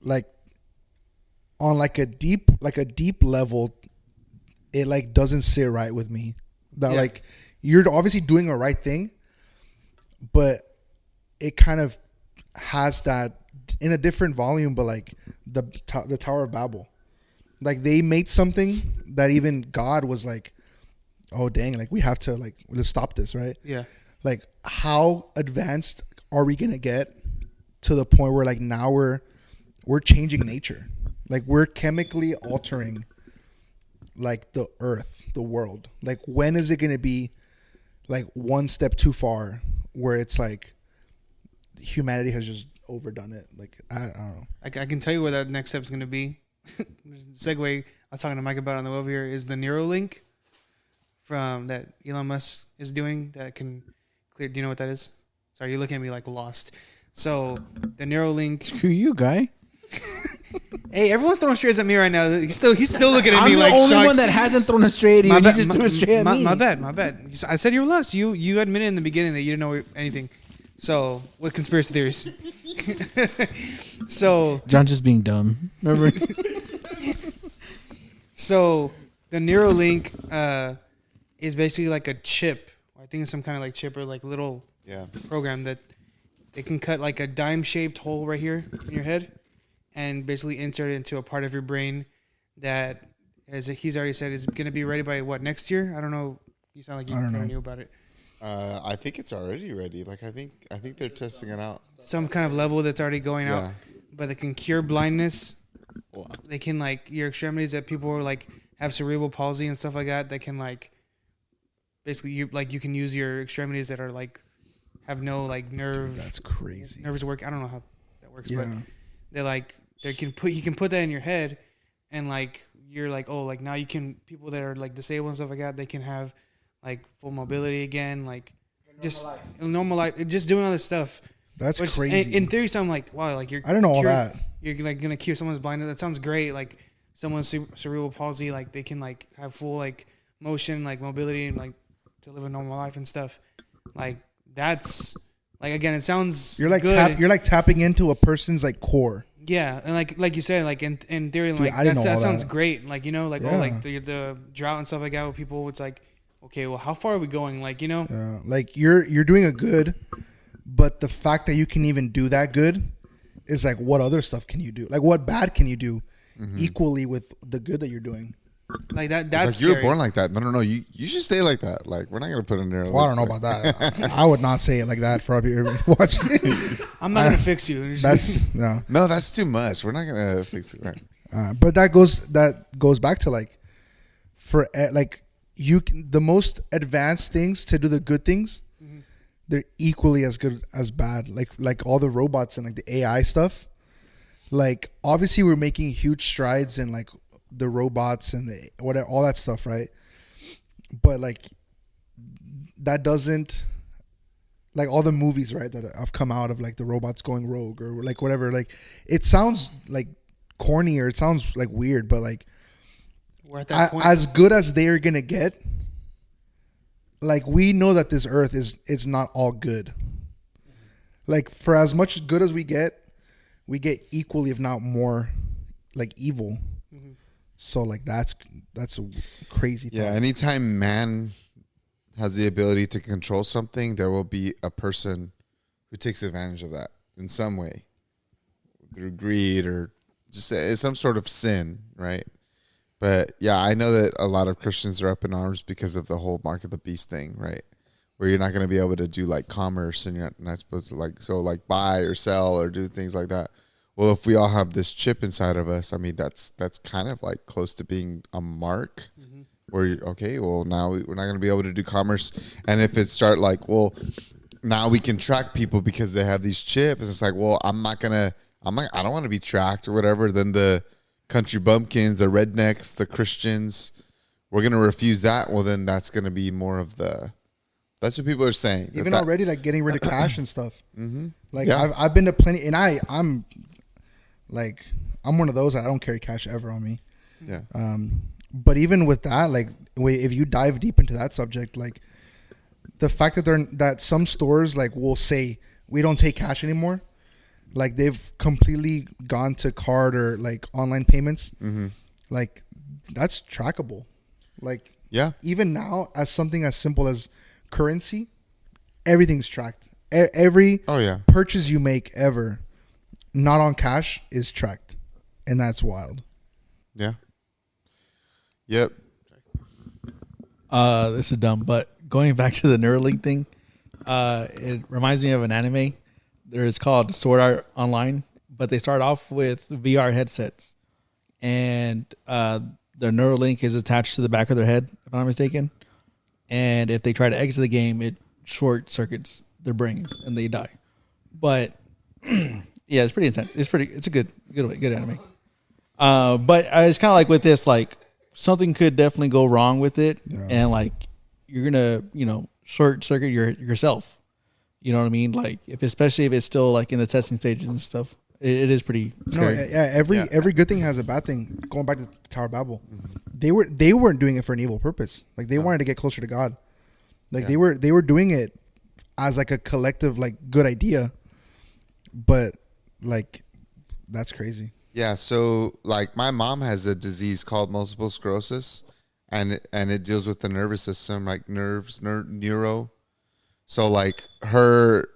Like on like a deep level, it like doesn't sit right with me that like you're obviously doing a right thing, but it kind of has that in a different volume. But like the Tower of Babel, like they made something that even God was like, oh dang, like we have to like, let's stop this, right? Yeah. Like how advanced are we gonna get to the point where like now we're changing nature, like we're chemically altering like the earth, the world? Like when is it gonna be like one step too far where it's like humanity has just overdone it? Like I don't know. I can tell you where that next step is going to be. Segue. I was talking to Mike about on the way over here is the Neuralink from that Elon Musk is doing that can clear. Do you know what that is? Sorry, you're looking at me like lost. So the Neuralink. Screw you, guy. Hey, everyone's throwing strays at me right now. He's still looking at I'm me the like only shocked. one that hasn't thrown a straight at you. And you just threw a straight at me. My bad. I said you were lost. You admitted in the beginning that you didn't know anything. So with conspiracy theories. So John just being dumb. Remember? So the Neuralink is basically like a chip. I think it's some kind of like chip or like little program that they can cut like a dime-shaped hole right here in your head and basically insert it into a part of your brain that, as he's already said, is going to be ready by what, next year? I don't know. You sound like you kind of knew about it. I think it's already ready. Like I think they're testing it out. Some kind of level that's already going out, but they can cure blindness. Wow. They can like your extremities that people are like have cerebral palsy and stuff like that. They can like basically you can use your extremities that are like have no like That's crazy. nerves work. I don't know how that works, Yeah. but they're like you can put that in your head, and like you're like, oh, like now you can, people that are like disabled and stuff like that, they can have like full mobility again, like just normal life, just doing all this stuff. That's Which, crazy. In theory, sound like, wow, like you're. I didn't know all cure- that. You're like gonna cure someone's blindness. That sounds great. Like someone's cerebral palsy, like they can like have full like motion, like mobility, and like to live a normal life and stuff. Like that's like, again, it sounds You're like good. you're like tapping into a person's like core. Yeah, and like you said, like in theory, Dude, like I didn't know that all sounds that. great. Like, you know, like, oh, Yeah. like the drought and stuff like that with people. It's like, okay, well, how far are we going? Like, you know, Like you're doing a good, but the fact that you can even do that good is like, what other stuff can you do? Like, what bad can you do equally with the good that you're doing? like that. It's That's like you were scary. born like that. No. You should stay like that. Like we're not gonna put in there. Well, I don't know about that. I would not say it like that for everybody watching. I'm not gonna fix you. That's no. No, that's too much. We're not gonna fix it. Right. But that goes back to like, for like you can, the most advanced things to do the good things, they're equally as good as bad. Like all the robots and like the AI stuff. Like obviously we're making huge strides in like the robots and the whatever, all that stuff, right? But like that doesn't, like all the movies, right, that have come out of like the robots going rogue or like whatever, like it sounds like corny or it sounds like weird, but like We're at that point. as good as they are gonna get, like we know that this earth is not all good. Like for as much good as we get equally, if not more, like evil. So like that's a crazy thing. Yeah. Anytime man has the ability to control something, there will be a person who takes advantage of that in some way, through greed or just some sort of sin, right? But yeah, I know that a lot of Christians are up in arms because of the whole mark of the beast thing, right? Where you're not going to be able to do like commerce and you're not supposed to like buy or sell or do things like that. Well, if we all have this chip inside of us, I mean, that's kind of like close to being a mark where you're, okay, well, now we're not going to be able to do commerce. And if it start like, well, now we can track people because they have these chips. It's like, well, I don't want to be tracked or whatever. Then the country bumpkins, the rednecks, the Christians, we're going to refuse that. Well, then that's going to be more of that's what people are saying. Even that, already like getting rid of cash and stuff. Like Yeah. I've been to plenty, and I'm one of those that I don't carry cash ever on me. yeah. But even with that, like if you dive deep into that subject, like the fact that some stores like will say we don't take cash anymore, like they've completely gone to card or like online payments, like that's trackable. Like Yeah. even now, as something as simple as currency, everything's tracked. Every Oh, yeah. purchase you make ever, not on cash, is tracked, and that's wild. Yeah. Yep. This is dumb, but going back to the Neuralink thing, it reminds me of an anime. It's called Sword Art Online, but they start off with VR headsets, and their Neuralink is attached to the back of their head, if I'm not mistaken. And if they try to exit the game, it short circuits their brains and they die. But yeah, it's pretty intense. It's a good anime. But it's kind of like with this, like something could definitely go wrong with it, and like you're gonna, short circuit yourself. You know what I mean? Like especially if it's still like in the testing stages and stuff, it is pretty scary. No, yeah, every good thing has a bad thing. Going back to Tower of Babel, they weren't doing it for an evil purpose. Like they wanted to get closer to God. Like they were doing it as like a collective like good idea. But like that's crazy. Yeah, so like my mom has a disease called multiple sclerosis, and it deals with the nervous system, like nerves, neuro. So like her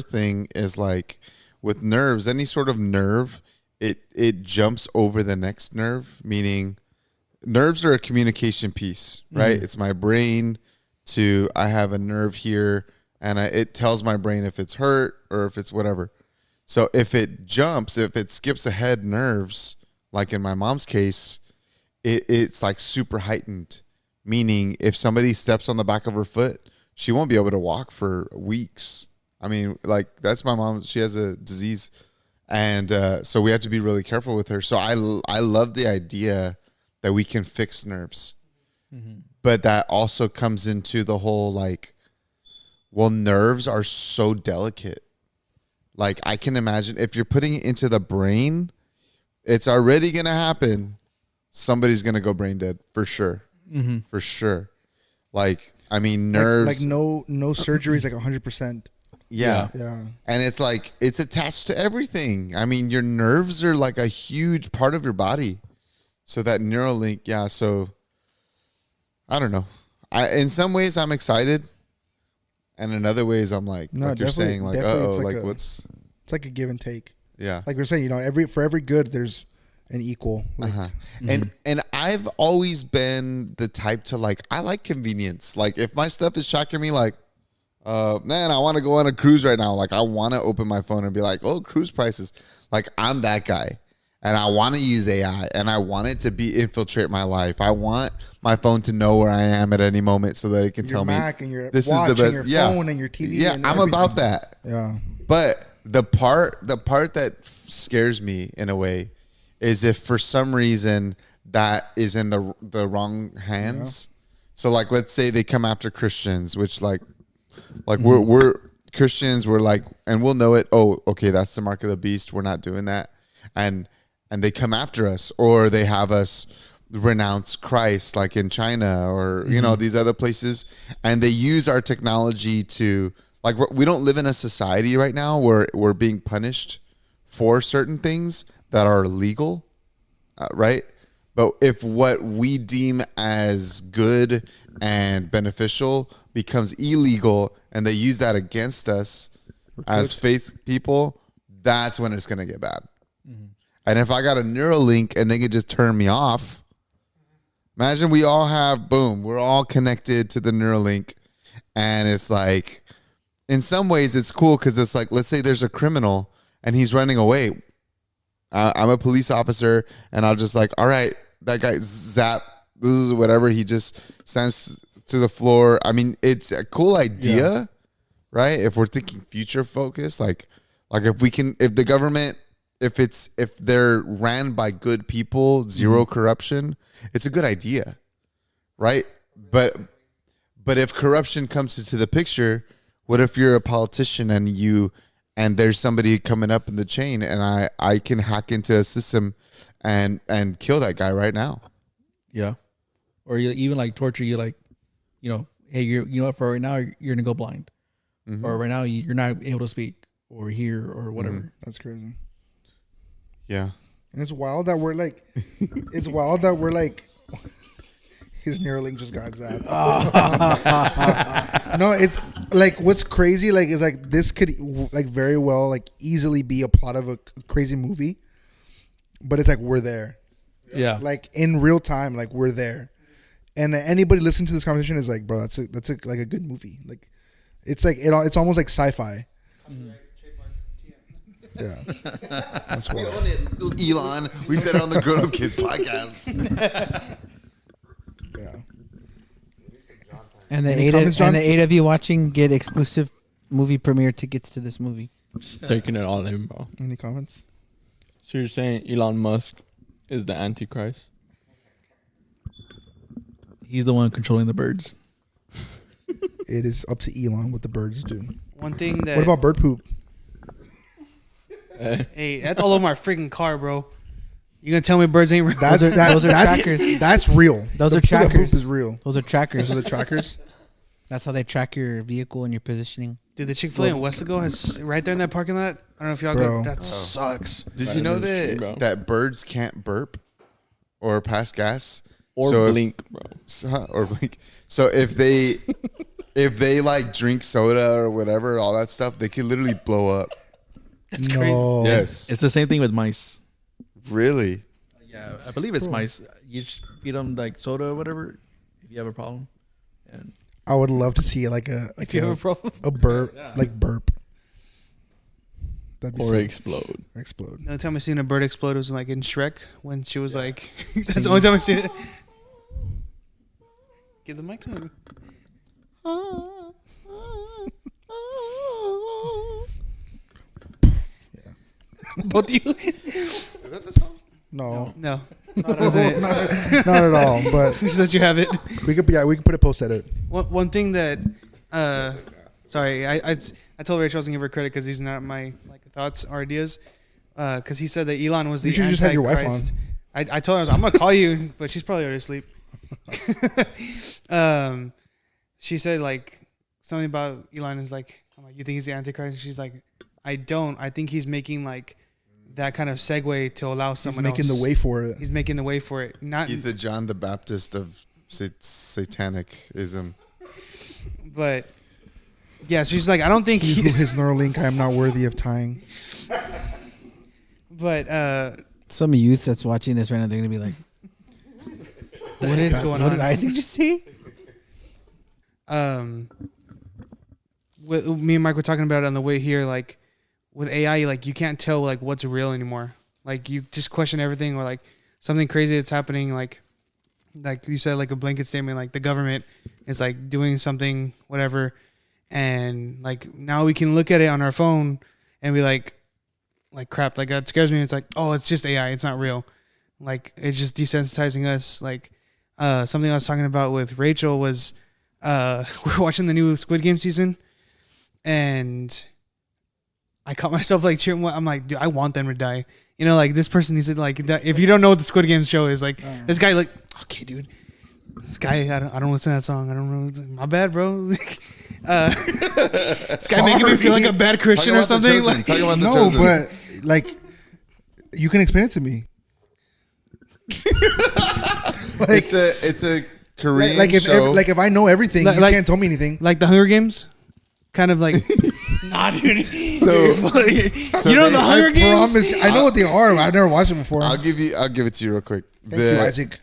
thing is like with nerves, any sort of nerve, it jumps over the next nerve. Meaning, nerves are a communication piece, right? It's my brain to I have a nerve here, and it tells my brain if it's hurt or if it's whatever. So if it skips ahead nerves, like in my mom's case, it's like super heightened. Meaning if somebody steps on the back of her foot, she won't be able to walk for weeks. I mean, like that's my mom. She has a disease, and so we have to be really careful with her. So I love the idea that we can fix nerves, but that also comes into the whole like, well, nerves are so delicate. Like I can imagine if you're putting it into the brain, it's already gonna happen. Somebody's gonna go brain dead for sure, for sure. Like I mean, nerves. Like no surgery is like 100%. Yeah. Yeah. And it's like it's attached to everything. I mean, your nerves are like a huge part of your body. So that Neuralink, yeah, so I don't know. In some ways I'm excited. And in other ways I'm like No, you're saying, like, definitely it's like like what's It's like a give and take. yeah. Like we're saying, you know, for every good there's an equal. Like, And I've always been the type to like I like convenience. Like if my stuff is tracking me like man, I want to go on a cruise right now. Like I want to open my phone and be like, oh, cruise prices. Like I'm that guy. And I want to use AI and I want it to be infiltrate my life. I want my phone to know where I am at any moment so that it can your tell Mac me and your this watch is the best. and your phone and your TV. Yeah, and I'm everything. about that. Yeah. But the part that scares me in a way is if for some reason that is in the wrong hands. So like let's say they come after Christians, which like we're Christians, we're like, and we'll know it. Oh, okay, that's the mark of the beast. We're not doing that. And they come after us, or they have us renounce Christ, like in China or you know these other places, and they use our technology to like we don't live in a society right now where we're being punished for certain things that are legal, right? But if what we deem as good and beneficial becomes illegal and they use that against us as faith people, that's when it's going to get bad. And if I got a Neuralink and they could just turn me off, imagine we all have, boom, we're all connected to the Neuralink. And it's like, in some ways it's cool because it's like, let's say there's a criminal and he's running away. I'm a police officer and I'll just like, all right, that guy zap, whatever, he just stands to the floor. I mean, it's a cool idea, right? If we're thinking future focus, like if we can, if the government, if they're ran by good people, zero corruption, it's a good idea, right? But if corruption comes into the picture, what if you're a politician and there's somebody coming up in the chain and I can hack into a system and kill that guy right now? Yeah. Or you even like torture you, like, you know, hey, you know what, for right now you're gonna go blind, or right now you're not able to speak or hear or whatever. That's crazy. Yeah. And it's wild that we're like, his Neuralink just got zapped. No, it's like what's crazy, like is like this could like very well like easily be a plot of a crazy movie, but it's like we're there, Yeah. like in real time, like we're there, and anybody listening to this conversation is like, bro, that's like a good movie. Like it's like it's almost like sci-fi. Yeah, that's We wild. own it, Elon. We said it on the Grown Up Kids podcast. Yeah. And the Any eight comments, of John? and the 8 of you watching get exclusive movie premiere tickets to this movie. Taking it all in, bro. Any comments? So you're saying Elon Musk is the Antichrist? He's the one controlling the birds. It is up to Elon what the birds do. One thing that What about bird poop? hey, that's all over my freaking car, bro. You gonna tell me birds ain't real? That's those are that's trackers. That's real. Those The are poop trackers. is real. Those are trackers. Those are the trackers. That's how they track your vehicle and your positioning. Dude, the Chick-fil-A in Westago has right there in that parking lot. I don't know if y'all Bro. go. That sucks. Did you know is true, bro. that birds can't burp or pass gas Or So if- blink, bro. or blink? So if they like drink soda or whatever, all that stuff, they can literally blow up. That's No. crazy. Yes, It's the same thing with mice. really. Yeah, I believe it's mice. You just feed them like soda or whatever if you have a problem. And I would love to see like If you have a problem. a burp, like burp. That'd be Or sick. explode. Explode. The only time I seen a bird explode was like in Shrek when she was like. That's the only time I seen it. Give the mic to him. Both of you. Is that the song? No, No, not at all. But she says you have it. we could put a post edit. One thing that, sorry, I told Rachel I was gonna give her credit because these are not my thoughts or ideas. Because he said that Elon was the You should just have your wife Antichrist. I told her I'm gonna call you, but she's probably already asleep. She said like something about Elon is like, I'm like, you think he's the Antichrist? And she's like, I don't. I think he's making like that kind of segue to allow someone He's making else. the way for it. He's making the way for it. Not, He's the John the Baptist of satanicism. but yeah, she's like, I don't think He he. who his Neuralink I am not worthy of tying. But Some youth that's watching this right now, they're gonna be like, what is going "What on? did Isaac just say?" With me and Mike were talking about it on the way here, like with AI, like you can't tell like what's real anymore. Like you just question everything, or like something crazy that's happening, like you said, like a blanket statement, like the government is like doing something, whatever, and like now we can look at it on our phone and be like crap, like that scares me. It's like, oh, it's just AI, it's not real. Like it's just desensitizing us. Like something I was talking about with Rachel was we're watching the new Squid Game season, and I caught myself like cheering. I'm like, dude, I want them to die. You know, like this person needs to like. If you don't know what the Squid Game show is, like this guy, like, okay, dude, this guy, I don't listen to that song. I don't know. My bad, bro. This guy making me feel like a bad Christian or something. Like, Talk about the No, chosen. but like, you can explain it to me. Like, it's a Korean like show. if I know everything, you Like- can't tell me anything. like the Hunger Games, kind of like. Nah, dude. So you know they- the Hunger I Games. promise. I know what they are. I've never watched them before. I'll give it to you real quick. Thank you, Isaac.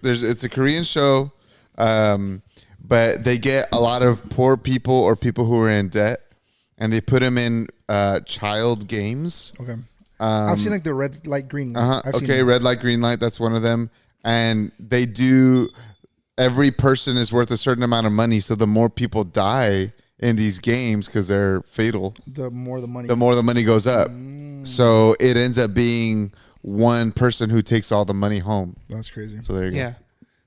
It's a Korean show, but they get a lot of poor people or people who are in debt, and they put them in child games. Okay. I've seen like the red light, green light. Uh-huh. I've seen Okay, it. red light, green light. That's one of them. And they do. Every person is worth a certain amount of money. So the more people die in these games, because they're fatal, The more the money. the more the money goes up. So it ends up being one person who takes all the money home. That's crazy. So there you go. Yeah.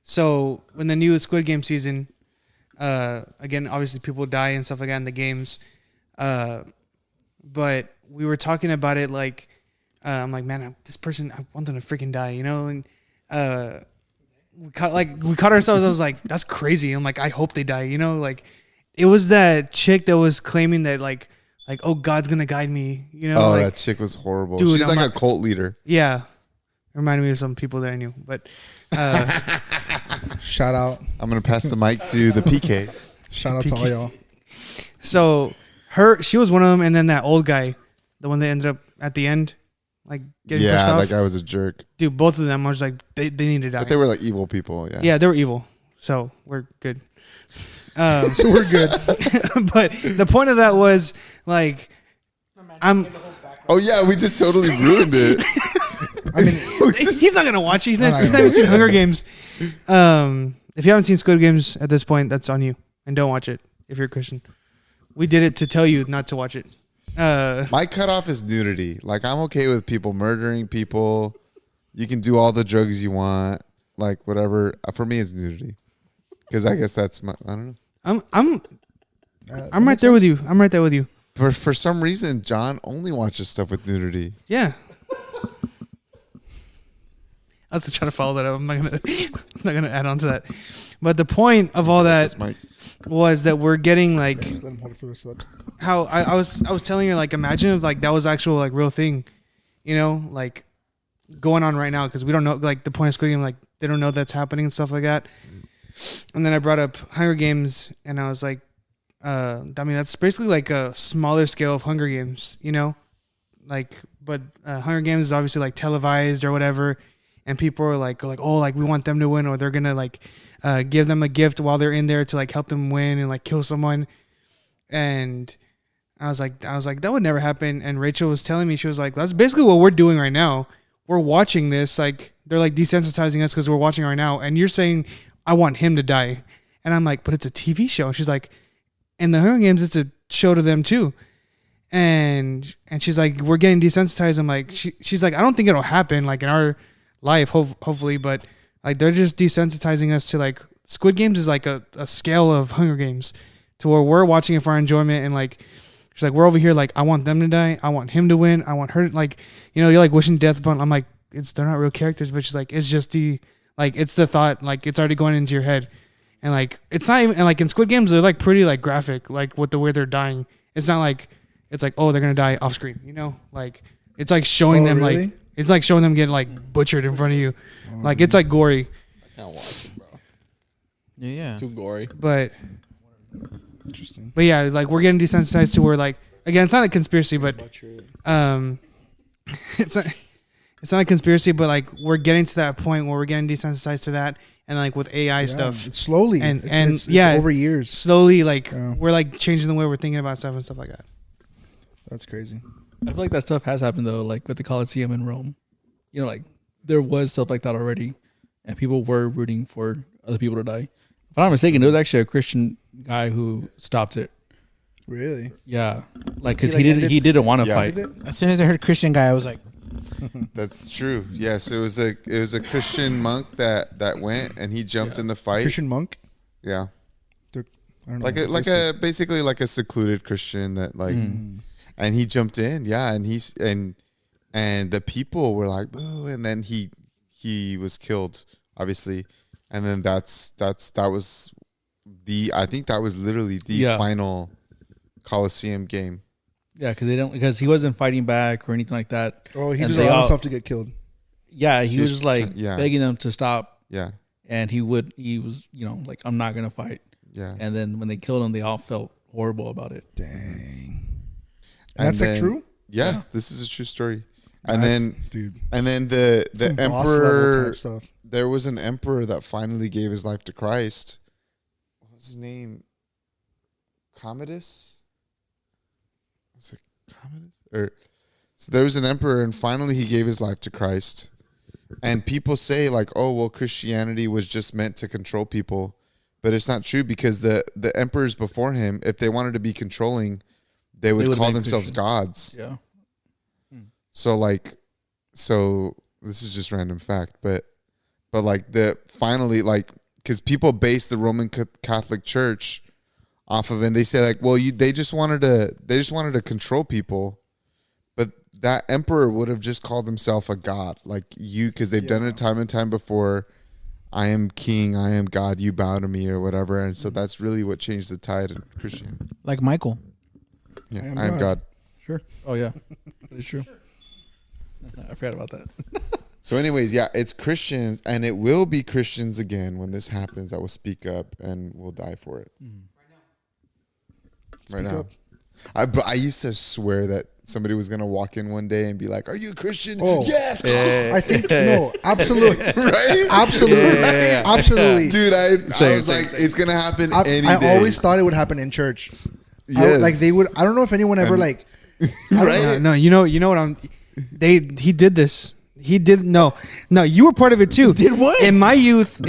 So when the new Squid Game season, again, obviously people die and stuff like that in the games. But we were talking about it like, I'm like, man, this person, I want them to freaking die, you know? And we caught ourselves. I was like, that's crazy. I'm like, I hope they die, you know? Like, it was that chick that was claiming that like, oh, God's gonna guide me, you know? Oh, like, that chick was horrible. Dude, She's I'm like a not- cult leader. yeah. Reminded me of some people that I knew, but Shout out. I'm gonna pass the mic to the PK. Shout out to all y'all. so she was one of them, and then that old guy, the one that ended up at the end, like getting pushed Yeah, off. that guy was a jerk. Dude, both of them, I was like, they need to die. But they were like evil people. Yeah. yeah, they were evil, so we're good. So we're good. But the point of that was like, Oh yeah, we just totally ruined it. I mean, he's not gonna watch. He's I'm never, not he's never seen Hunger Games. If you haven't seen Squid Games at this point, that's on you, and don't watch it if you're a Christian. We did it to tell you not to watch it. My cutoff is nudity. Like I'm okay with people murdering people. You can do all the drugs you want, like whatever. For me, it's nudity, because I guess that's my. I don't know. I'm right there with you. I'm right there with you. For some reason, John only watches stuff with nudity. Yeah. I was trying to follow that up. I'm not gonna add on to that. But the point of all that That's my. was that we're getting like let him hold it for a sec. how I was telling her, like, imagine if like that was actual like real thing, you know, like going on right now, because we don't know, like the point of Squid Game, like they don't know that's happening and stuff like that. And then I brought up Hunger Games, and I was like, I mean that's basically like a smaller scale of Hunger Games, you know, like, but Hunger Games is obviously like televised or whatever, and people are like oh, like we want them to win, or they're gonna like give them a gift while they're in there to like help them win and like kill someone. And I was like that would never happen. And Rachel was telling me, she was like, that's basically what we're doing right now. We're watching this, like they're like desensitizing us because we're watching right now, and you're saying I want him to die. And I'm like, but it's a TV show. And she's like, and the Hunger Games, it's a show to them too. and she's like, we're getting desensitized. I'm like, she's like, I don't think it'll happen like in our life, hopefully, but like they're just desensitizing us to like Squid Games is like a scale of Hunger Games, to where we're watching it for our enjoyment, and like she's like, we're over here like, I want them to die, I want him to win, I want her to, like, you know, you're like wishing death upon. I'm like, they're not real characters, but she's like, it's just it's the thought, like it's already going into your head, and like it's not even, and like in Squid Games they're like pretty like graphic, like with the way they're dying. It's not like it's like, oh, they're gonna die off screen, you know, like it's like showing them really? like it's like showing them getting like butchered in front of you, like it's like gory, I can't watch it, bro. Yeah. Too gory. but Interesting. yeah, like we're getting desensitized to where like, again, it's not a conspiracy, but it's not a conspiracy, but like we're getting to that point where we're getting desensitized to that, and like with AI stuff, It's slowly. And- It's- and it's yeah. over years. slowly like Yeah. we're like changing the way we're thinking about stuff and stuff like that. That's crazy. I feel like that stuff has happened though, like with the Colosseum in Rome. You know, like there was stuff like that already, and people were rooting for other people to die. If I'm not mistaken, it was actually a Christian guy who stopped it. Really? Yeah, like because He, like, he didn't want to Yeah. fight. As soon as I heard Christian guy, I was like, That's true. Yes, it was a Christian monk that went and he jumped in the fight. Christian monk? Yeah, I don't know. like a basically like a secluded Christian that like, and he jumped in. Yeah, and the people were like boo, and then he was killed obviously, and then that was I think that was literally the Yeah. final Colosseum game. Yeah, because he wasn't fighting back or anything like that. Oh, he And just they allowed all- himself to get killed. Yeah, he He was was just like trying- yeah. begging them to stop, Yeah, and he was like, I'm not gonna fight. yeah. And then when they killed him, they all felt horrible about it. Dang. And That's like then- true? Yeah, this is a true story. And That's- then dude, the some boss level emperor. type stuff. There was an emperor that finally gave his life to Christ. What was his name? Commodus? Was it Commodus? Or so there was an emperor, and finally he gave his life to Christ. And people say like, "Oh, well, Christianity was just meant to control people," but it's not true because the emperors before him, if they wanted to be controlling, they would would've call been themselves Christian. gods. Yeah. So this is just random fact, but like finally like because people base the Roman Catholic Church off of, and they say like, well, they just wanted to control people, but that emperor would have just called himself a god, like because they've done it time and time before. I am king, I am God, you bow to me or whatever, and so that's really what changed the tide in Christianity. like Michael. Yeah, I I am am God. God. Sure. Oh yeah, that is true. I forgot about that. So, anyways, yeah, it's Christians, and it will be Christians again when this happens that will speak up and will die for it. Right now. I used to swear that somebody was gonna walk in one day and be like, "Are you a Christian?" Oh. Yes, I think, no, absolutely. right? Absolutely. Absolutely. Dude, I Same, was like, it's gonna happen I any day. always thought it would happen in church. Yes. Like they would, I don't know if anyone ever And- like, right? No, you know what he did this. He did no, you were part of it too. Did what? In my youth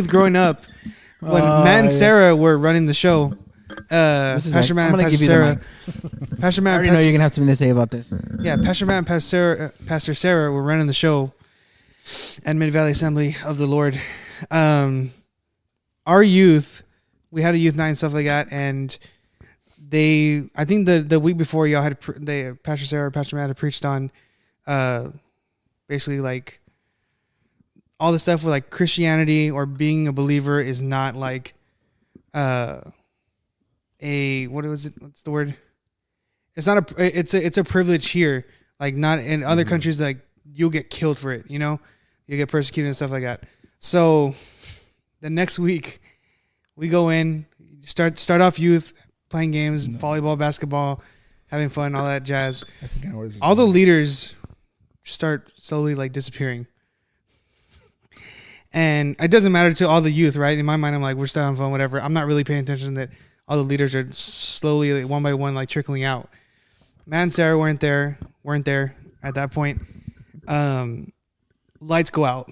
growing up, when Matt and Sarah were running the show, This is Pastor like- Matt I'm and gonna Pastor give you the Sarah, mic. Pastor I Matt, already know you're gonna have something to say about this. yeah, Pastor Matt and Pastor Sarah were running the show at Mid Valley Assembly of the Lord. Our youth, we had a youth night and stuff like that, and I think the week before y'all had Pastor Sarah, Pastor Matt had preached on, basically like all the stuff with like Christianity or being a believer is not like, what's the word? It's not it's a privilege here. Like not in other countries, like you'll get killed for it, you know? You get persecuted and stuff like that. So the next week we go in, start off youth, playing games, volleyball, basketball, having fun, all that jazz. I think I know what this is. All the leaders start slowly like disappearing. And it doesn't matter to all the youth, right? In my mind, I'm like, we're still having fun, whatever. I'm not really paying attention that all the leaders are slowly, like, one by one, like trickling out. Matt and Sarah weren't there at that point. Lights go out.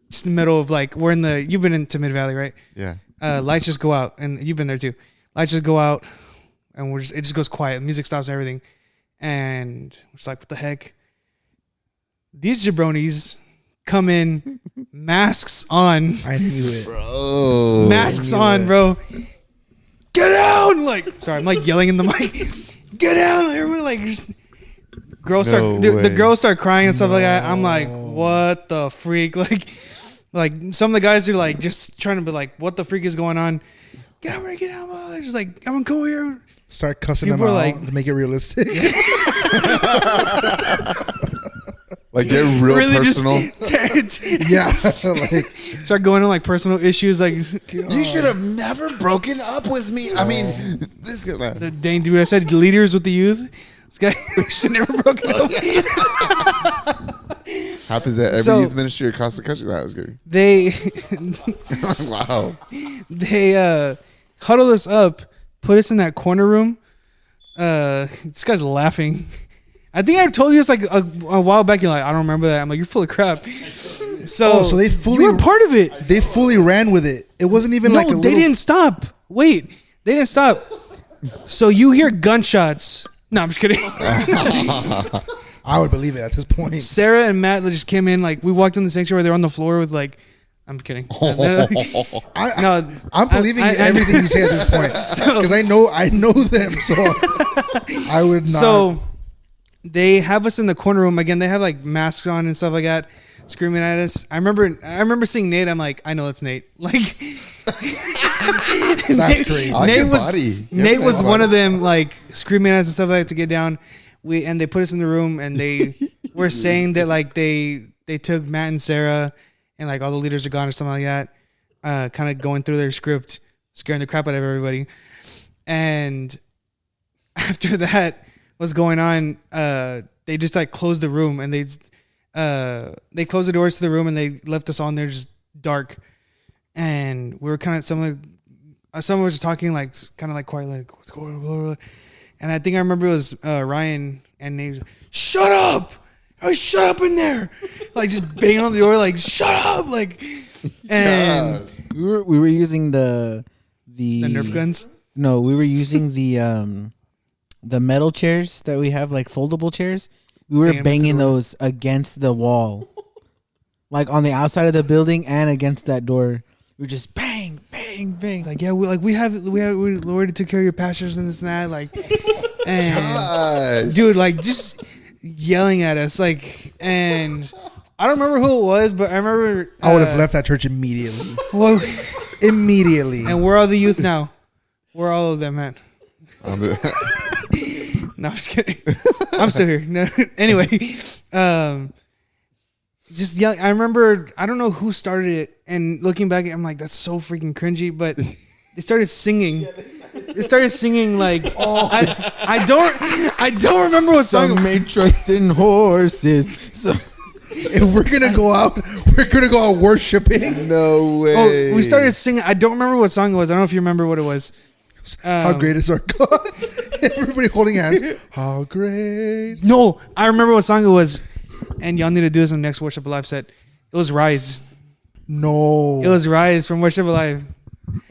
Just in the middle of like, you've been into Mid Valley, right? Yeah. Lights just go out, and you've been there too. Lights just go out, and it just goes quiet. Music stops and everything. and it's like, what the heck? These jabronis come in, masks on, I knew it. Bro. masks on, bro. Get down! Like, sorry, I'm like yelling in the mic. Get down! Everyone like just. Girls No start the way. girls start crying and stuff like that. I'm like, what the freak? Like some of the guys are like just trying to be like, what the freak is going on? Get out, get out! They're just like, everyone come over here. Start cussing People them are out like- to make it realistic. Like get real personal. Yeah, like start going on like personal issues, like You should have never broken up with me. I mean, this guy. the dang dude. I said leaders with the youth. This guy should never broken up. Happens at every So- youth ministry across the country. That was good. They Wow. they huddle us up, put us in that corner room. This guy's laughing. I think I told you this like a while back. You're like, I don't remember that. I'm like, you're full of crap. So, so they fully- you were part of it. they fully ran with it. It wasn't even No, like a they little. didn't stop. Wait, they didn't stop. So you hear gunshots. No, I'm just kidding. I would believe it at this point. Sarah and Matt just came in. Like we walked in the sanctuary. They're on the floor with like. I'm kidding. No, I'm believing I- everything you say at this point because I know them. So I would not. So they have us in the corner room again. They have like masks on and stuff like that, screaming at us. I remember seeing Nate. I'm like, I know it's Nate. Like That's crazy. I Nate get was body. Nate Yeah, was body. one of them, like screaming at us and stuff like that to get down. And they put us in the room and they were saying that like they took Matt and Sarah and like all the leaders are gone or something like that. Kind of going through their script, scaring the crap out of everybody. And after that was going on, they just like closed the room and they closed the doors to the room and they left us on there just dark. And we were kind of some of us were talking like kind of like quiet, like what's going on, blah, blah, blah. And I think I remember it was Ryan and they was, shut up! Oh, shut up in there! Like just banging on the door, like shut up! Like, and We were using the Nerf guns. No, we were using the metal chairs that we have, like foldable chairs. We were Banging them banging against the those against the wall, like on the outside of the building and against that door. We were just bang, bang, bang. It's like we already took care of your pastures and this and that, like, and Gosh. dude, like just yelling at us, like, and I don't remember who it was, but I remember I would have left that church immediately. Well, Immediately. and where are the youth now? Where are all of them at? On the- No, I'm just kidding. I'm still here. No, anyway, just yelling. I remember, I don't know who started it, and looking back, I'm like, that's so freaking cringy. But they started singing. They started singing like I don't remember what song. Some may trust in horses. So If we're gonna go out, we're gonna go out worshiping. no way. Oh, we started singing. I don't remember what song it was. I don't know if you remember what it was. How great is our God? Everybody holding hands. How great. No, I remember what song it was, and y'all need to do this in the next Worship Alive set. It was Rise. No. It was Rise from Worship Alive,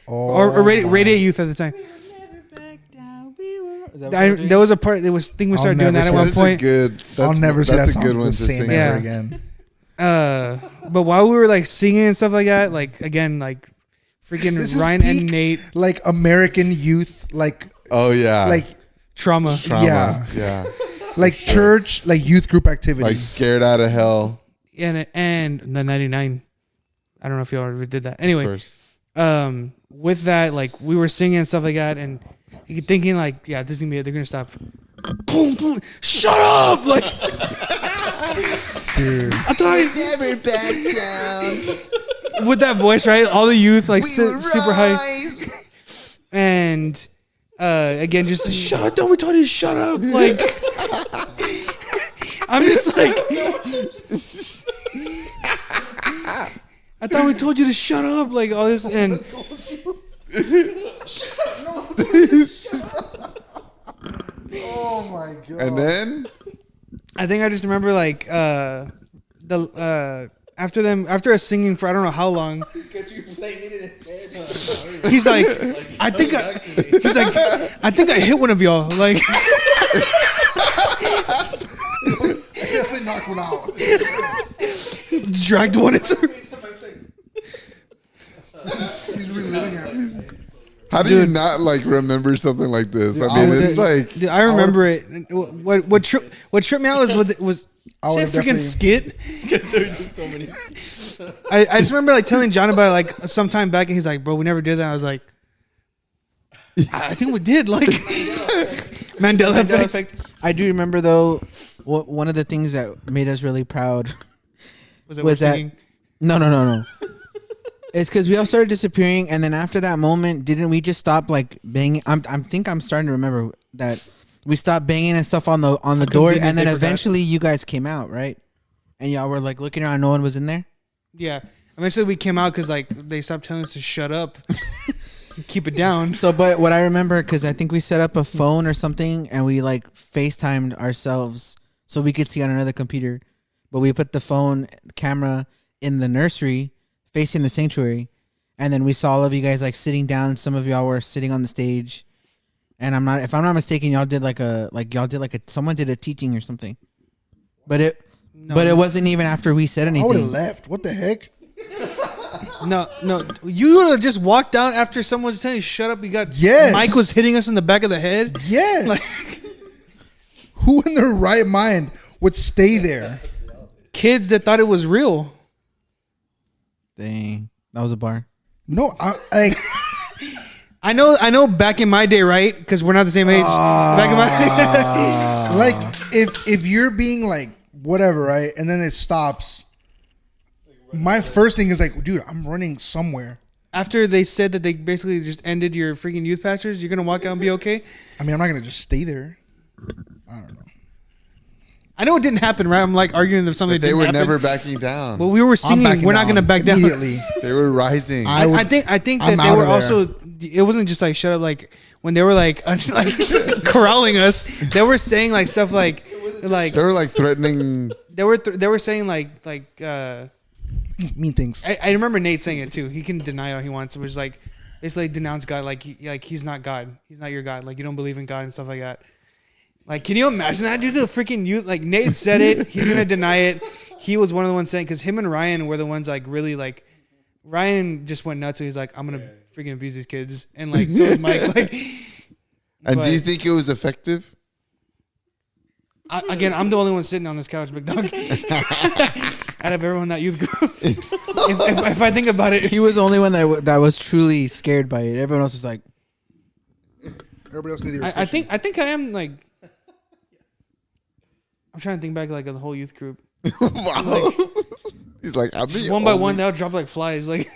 Oh, or Radiate Youth at the time. There was a part. There was thing we I'll started doing never that at say one That's a point. good. That's, I'll never see that that's song a good one the to same sing. ever Yeah. again. But while we were like singing and stuff like that, like again, like freaking This is Ryan and peak, Nate like American youth, like Oh yeah. trauma. trauma. yeah. Yeah. like church, like youth group activity. Like scared out of hell. And the 99. I don't know if you already did that. Anyway, First. with that, like we were singing and stuff like that, and thinking like, yeah, this is gonna be it. They're gonna stop. Boom, boom. Shut up! Like, Dude. I thought Never back down. with that voice, right? All the youth like super high, and again, just shut up! Don't we told you to shut up? Like, I'm just like, I thought we told you to shut up, like all this, and Oh my god. And then I think I just remember like after us singing for I don't know how long. He's like, I think I hit one of y'all. Like, did knock one out. Dragged one into. He's reliving it. How do you not like remember something like this? I mean, it's like Dude, I remember it. What tripped me out was I would that have freaking definitely. skit. Because there were just so many. I just remember like telling John about it like some time back, and he's like, "Bro, we never did that." I was like, "I think we did." Like Mandela effect. I do remember though, one of the things that made us really proud. Was it Was that- singing? No. It's because we all started disappearing, and then after that moment, didn't we just stop like banging? I'm starting to remember that we stopped banging and stuff on the door, convenient and then they forgot. eventually you guys came out, right? And y'all were like looking around, no one was in there. Yeah. Eventually, we came out because like they stopped telling us to shut up, keep it down. So, but what I remember, because I think we set up a phone or something, and we like FaceTimed ourselves so we could see on another computer, but we put the phone camera in the nursery facing the sanctuary, and then we saw all of you guys like sitting down. Some of y'all were sitting on the stage, and if I'm not mistaken, y'all did someone did a teaching or something, but it wasn't even after we said I would have anything. left. What the heck? No, you would have just walked out after someone was telling you shut up. You got Yes. Mike was hitting us in the back of the head. Yes. Like Who in their right mind would stay there? kids that thought it was real. Dang, that was a bar. No, like I know. Back in my day, right? Because we're not the same age. Back in my like if you're being like whatever, right, and then it stops. My first thing is like, dude, I'm running somewhere. after they said that they basically just ended your freaking youth pastors, you're gonna walk out and be okay. I mean, I'm not gonna just stay there. I don't know. I know it didn't happen, right? I'm like arguing if something But they didn't were happen. never backing down. But we were I'm singing. backing We're not down going to back down. immediately. They were rising. I would- I think that I'm they out were of there. also. It wasn't just like shut up. Like when they were like corralling us, they were saying like stuff like They were like threatening. they were saying like Mean things. I remember Nate saying it too. He can deny all he wants. It was like basically denounce God. Like he's not God. He's not your God. Like you don't believe in God and stuff like that. Like, can you imagine that, dude? The freaking youth. Like Nate said it. He's gonna deny it. He was one of the ones saying, because him and Ryan were the ones like really like. Ryan just went nuts. So he's like, I'm gonna freaking abuse these kids, and like so is Mike. Like, And but do you think it was effective? again, I'm the only one sitting on this couch, big dog. Out of everyone in that youth group, if I think about it, He was the only one that was truly scared by it. Everyone else was like, Everybody else knew they were I fishing. think I am like. I'm trying to think back like of the whole youth group. Wow. He's like, I'm Just the one by only- one, they'll drop like flies. Like,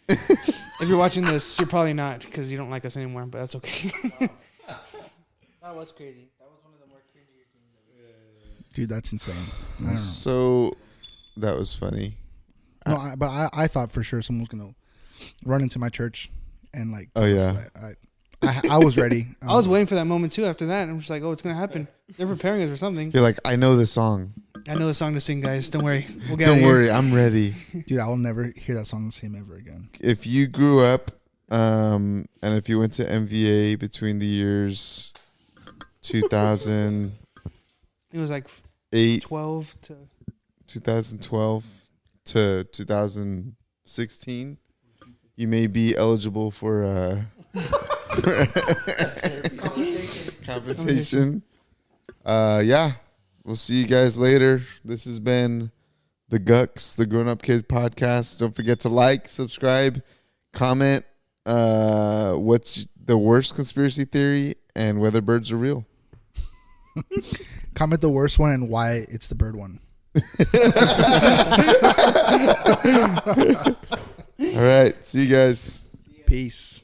if you're watching this, you're probably not because you don't like us anymore. But that's okay. that was crazy. That was one of the more cringy things. Dude, that's insane. I don't know. So that was funny. No, but I thought for sure someone was gonna run into my church and like. Oh, yeah. I was ready. I was waiting for that moment too. After that, I'm just like, oh, it's gonna happen. They're preparing us for something. You're like, I know the song. I know the song to sing, guys. Don't worry. We'll get Don't out of here. worry, I'm ready. Dude, I will never hear that song the same ever again. If you grew up, and if you went to MVA between the years 2008, It was like 12 to. 2012 to 2016, you may be eligible for compensation. Yeah, we'll see you guys later. This has been the Gucks, the Grown Up Kid podcast. Don't forget to like, subscribe, comment. What's the worst conspiracy theory and whether birds are real? Comment the worst one and why it's the bird one. All right, see you guys. Peace.